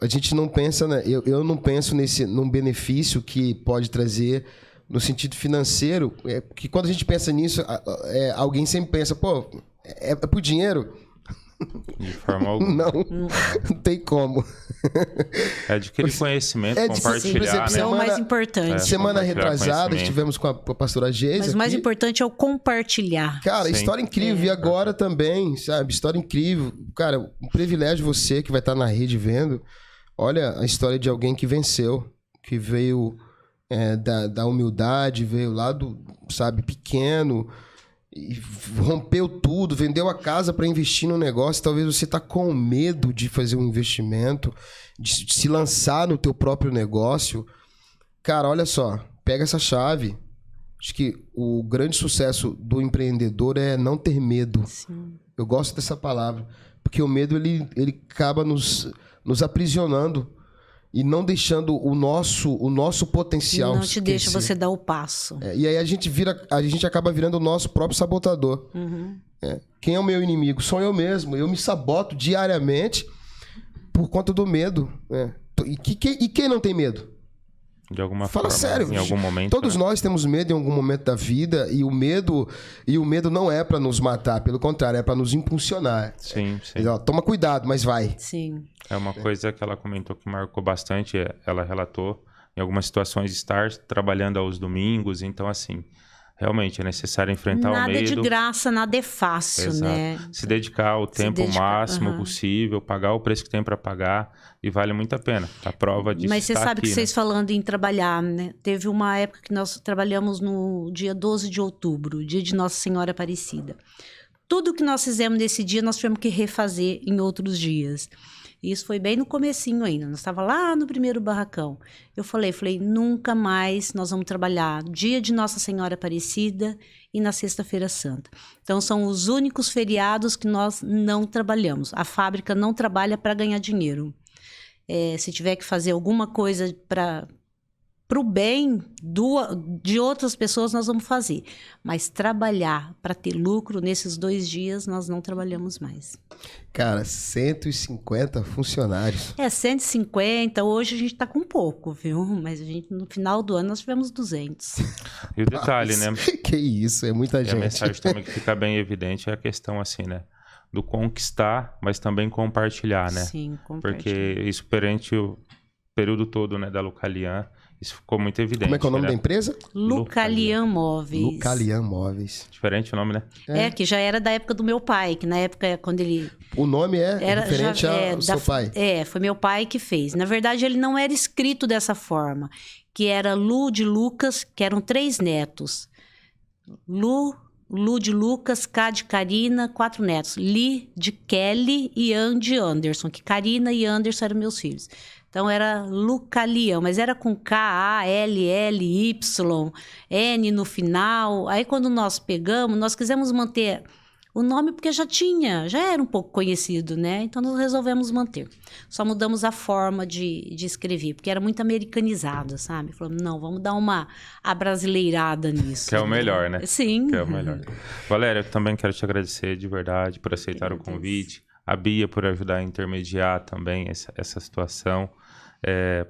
Speaker 2: A gente não pensa, né? Eu não penso num benefício que pode trazer no sentido financeiro, que quando a gente pensa nisso, alguém sempre pensa, pô, é por dinheiro?
Speaker 3: De forma alguma.
Speaker 2: Não tem como.
Speaker 3: É adquirir conhecimento, compartilhar,
Speaker 2: por exemplo,
Speaker 3: né?
Speaker 4: É o mais importante.
Speaker 2: Semana retrasada, estivemos com a pastora Geisa.
Speaker 4: Mas o mais importante é o compartilhar.
Speaker 2: Cara,
Speaker 3: Sim.
Speaker 2: história incrível. E agora também, sabe? História incrível. Cara, um privilégio você que vai estar na rede vendo. Olha a história de alguém que venceu, que veio da humildade, veio lá do, sabe, pequeno, e rompeu tudo, vendeu a casa para investir no negócio. Talvez você tá com medo de fazer um investimento, de se lançar no teu próprio negócio. Cara, olha só, pega essa chave. Acho que o grande sucesso do empreendedor é não ter medo.
Speaker 4: Sim.
Speaker 2: Eu gosto dessa palavra, porque o medo ele acaba nos aprisionando e não deixando o nosso potencial.
Speaker 4: Não te deixa você dar o passo.
Speaker 2: E aí a gente acaba virando o nosso próprio sabotador.
Speaker 4: Uhum.
Speaker 2: Quem é o meu inimigo? Sou eu mesmo. Eu me saboto diariamente por conta do medo. E quem não tem medo?
Speaker 3: De alguma
Speaker 2: Fala
Speaker 3: forma,
Speaker 2: sério,
Speaker 3: em algum momento.
Speaker 2: Todos nós temos medo em algum momento da vida, e o medo não é para nos matar, pelo contrário, é para nos impulsionar.
Speaker 3: Sim, sim.
Speaker 2: Toma cuidado, mas vai.
Speaker 4: Sim.
Speaker 3: É uma coisa que ela comentou que marcou bastante. Ela relatou em algumas situações de estar trabalhando aos domingos. Então, assim, realmente é necessário enfrentar o medo.
Speaker 4: Nada de graça, nada é fácil,
Speaker 3: Exato.
Speaker 4: né?
Speaker 3: Se dedicar o tempo máximo possível, pagar o preço que tem para pagar, e vale muito a pena. A prova disso.
Speaker 4: Mas você
Speaker 3: está
Speaker 4: sabe
Speaker 3: aqui,
Speaker 4: que vocês falando em trabalhar, né? Teve uma época que nós trabalhamos no dia 12 de outubro, dia de Nossa Senhora Aparecida. Tudo que nós fizemos nesse dia, nós tivemos que refazer em outros dias. Isso foi bem no comecinho ainda. Nós estávamos lá no primeiro barracão. Eu falei, nunca mais nós vamos trabalhar dia de Nossa Senhora Aparecida e na Sexta-feira Santa. Então, são os únicos feriados que nós não trabalhamos. A fábrica não trabalha para ganhar dinheiro. Se tiver que fazer alguma coisa para o bem de outras pessoas, nós vamos fazer. Mas trabalhar para ter lucro nesses 2 dias, nós não trabalhamos mais.
Speaker 2: Cara, 150 funcionários.
Speaker 4: 150. Hoje a gente está com pouco, viu? Mas no final do ano nós tivemos 200.
Speaker 3: E o detalhe, né?
Speaker 2: Que isso, é muita gente.
Speaker 3: A mensagem também que fica bem evidente é a questão, assim, né? Do conquistar, mas também compartilhar, né?
Speaker 4: Sim, compartilhar.
Speaker 3: Porque isso perante o período todo, né, da Lucalian, isso ficou muito evidente.
Speaker 2: Como é que é o nome
Speaker 3: né?
Speaker 2: da empresa?
Speaker 4: Lucalian Móveis.
Speaker 2: Lucalian Móveis.
Speaker 3: Diferente o nome, né?
Speaker 4: Que já era da época do meu pai, que na época, quando ele...
Speaker 2: O nome é referente ao seu pai.
Speaker 4: Foi meu pai que fez. Na verdade, ele não era escrito dessa forma, que era Lu de Lucas, que eram 3 netos. Lu de Lucas, K de Karina, 4 netos. Li de Kelly e Ann de Anderson, que Karina e Anderson eram meus filhos. Então, era Lucalian, mas era com K-A-L-L-Y, N no final. Aí, quando nós pegamos, nós quisemos manter o nome porque já era um pouco conhecido, né? Então, nós resolvemos manter. Só mudamos a forma de escrever, porque era muito americanizado, sabe? Falamos, não, vamos dar uma abrasileirada nisso.
Speaker 3: Que é o melhor, né?
Speaker 4: Sim.
Speaker 3: Que é o melhor. Valéria, eu também quero te agradecer de verdade por aceitar o convite. A Bia por ajudar a intermediar também essa situação.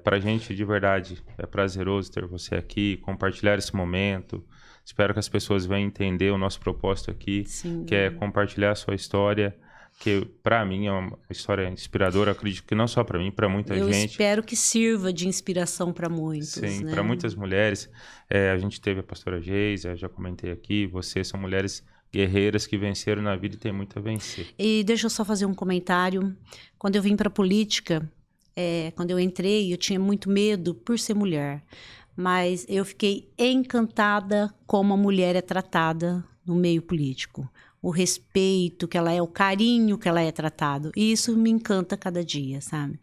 Speaker 3: Para a gente, de verdade, é prazeroso ter você aqui, compartilhar esse momento. Espero que as pessoas venham entender o nosso propósito aqui,
Speaker 4: Sim.
Speaker 3: que é compartilhar a sua história, que para mim é uma história inspiradora. Acredito que não só para mim, para muita gente.
Speaker 4: Eu espero que sirva de inspiração para muitos.
Speaker 3: Sim,
Speaker 4: né?
Speaker 3: para muitas mulheres. A gente teve a pastora Geisa, já comentei aqui, vocês são mulheres guerreiras que venceram na vida e tem muito a vencer.
Speaker 4: E deixa eu só fazer um comentário. Quando eu vim para a política, quando eu entrei, eu tinha muito medo por ser mulher. Mas eu fiquei encantada como a mulher é tratada no meio político. o respeito que ela é, o carinho que ela é tratado. E isso me encanta cada dia, sabe?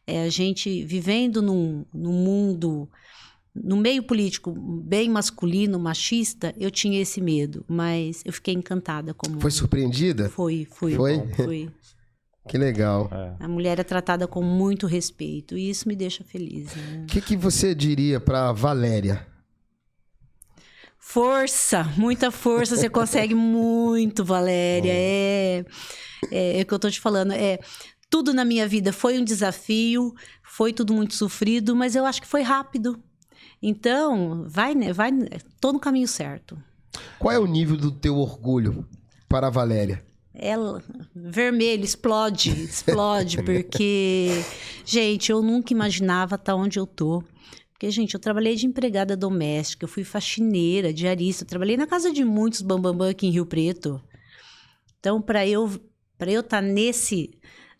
Speaker 4: A gente vivendo num mundo, no meio político bem masculino, machista, eu tinha esse medo, mas eu fiquei encantada como...
Speaker 2: Foi surpreendida?
Speaker 4: Foi.
Speaker 2: Que legal.
Speaker 4: A mulher é tratada com muito respeito e isso me deixa feliz. Né?
Speaker 2: O que você diria para Valéria?
Speaker 4: Força, muita força, você consegue muito, Valéria. É o que eu tô te falando. Tudo na minha vida foi um desafio, foi tudo muito sofrido, mas eu acho que foi rápido. Então, tô no caminho certo.
Speaker 2: Qual é o nível do teu orgulho para a Valéria?
Speaker 4: Ela, vermelho, explode, porque, gente, eu nunca imaginava estar onde eu tô. Porque, gente, eu trabalhei de empregada doméstica, eu fui faxineira, diarista, eu trabalhei na casa de muitos bambambam aqui em Rio Preto. Então, para eu estar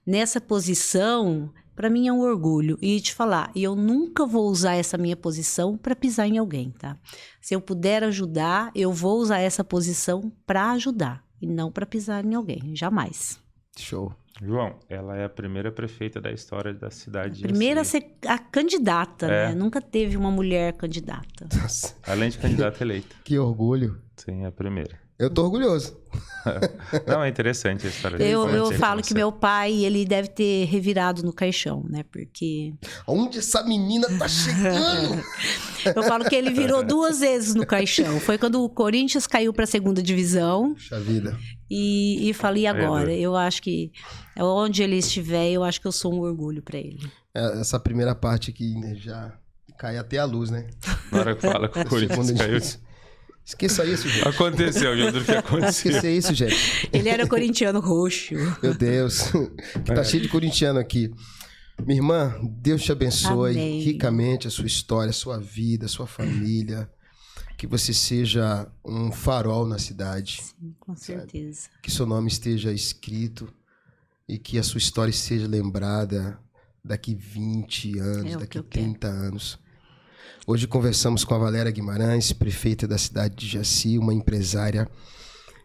Speaker 4: nessa posição, para mim é um orgulho. E te falar, eu nunca vou usar essa minha posição para pisar em alguém, tá? Se eu puder ajudar, eu vou usar essa posição para ajudar e não para pisar em alguém, jamais.
Speaker 2: Show.
Speaker 3: João, ela é a primeira prefeita da história da cidade de Jaci.
Speaker 4: Primeira a ser a candidata, né? Nunca teve uma mulher candidata.
Speaker 2: Nossa,
Speaker 3: Além de candidata eleita.
Speaker 2: que orgulho.
Speaker 3: Sim, é a primeira.
Speaker 2: Eu tô orgulhoso.
Speaker 3: Não, é interessante a história dele.
Speaker 4: Eu falo que meu pai, ele deve ter revirado no caixão, né? Porque...
Speaker 2: Onde essa menina tá chegando?
Speaker 4: Eu falo que ele virou 2 vezes no caixão. Foi quando o Corinthians caiu pra 2ª divisão.
Speaker 2: Puxa vida.
Speaker 4: E falei agora. Eu acho que onde ele estiver, eu acho que eu sou um orgulho pra ele.
Speaker 2: Essa primeira parte aqui já cai até a luz, né?
Speaker 3: Na hora que fala que o Corinthians caiu...
Speaker 2: Esqueça isso, gente.
Speaker 3: Aconteceu, Júlio, o que aconteceu.
Speaker 2: Esqueça isso, gente.
Speaker 4: Ele era corintiano roxo.
Speaker 2: Meu Deus. Tá cheio de corintiano aqui. Minha irmã, Deus te abençoe
Speaker 4: Amém.
Speaker 2: ricamente a sua história, a sua vida, a sua família. Que você seja um farol na cidade.
Speaker 4: Sim, com certeza.
Speaker 2: Que seu nome esteja escrito e que a sua história seja lembrada daqui 20 anos, daqui 30 anos. Hoje conversamos com a Valéria Guimarães, prefeita da cidade de Jaci, uma empresária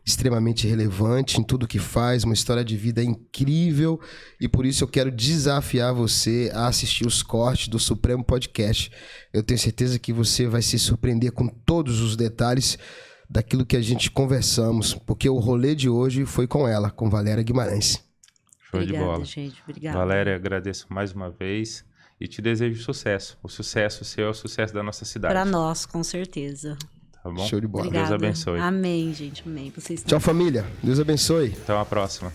Speaker 2: extremamente relevante em tudo que faz, uma história de vida incrível, e por isso eu quero desafiar você a assistir os cortes do Supremo Podcast. Eu tenho certeza que você vai se surpreender com todos os detalhes daquilo que a gente conversamos, porque o rolê de hoje foi com ela, com Valéria Guimarães.
Speaker 3: Show de bola.
Speaker 4: Gente, obrigada.
Speaker 3: Valéria, agradeço mais uma vez e te desejo sucesso. O sucesso seu é o sucesso da nossa cidade.
Speaker 4: Para nós, com certeza.
Speaker 3: Tá bom?
Speaker 2: Show de bola.
Speaker 4: Obrigada.
Speaker 3: Deus abençoe.
Speaker 4: Amém, gente. Amém. Vocês
Speaker 2: Tchau, família. Deus abençoe.
Speaker 3: Até uma próxima.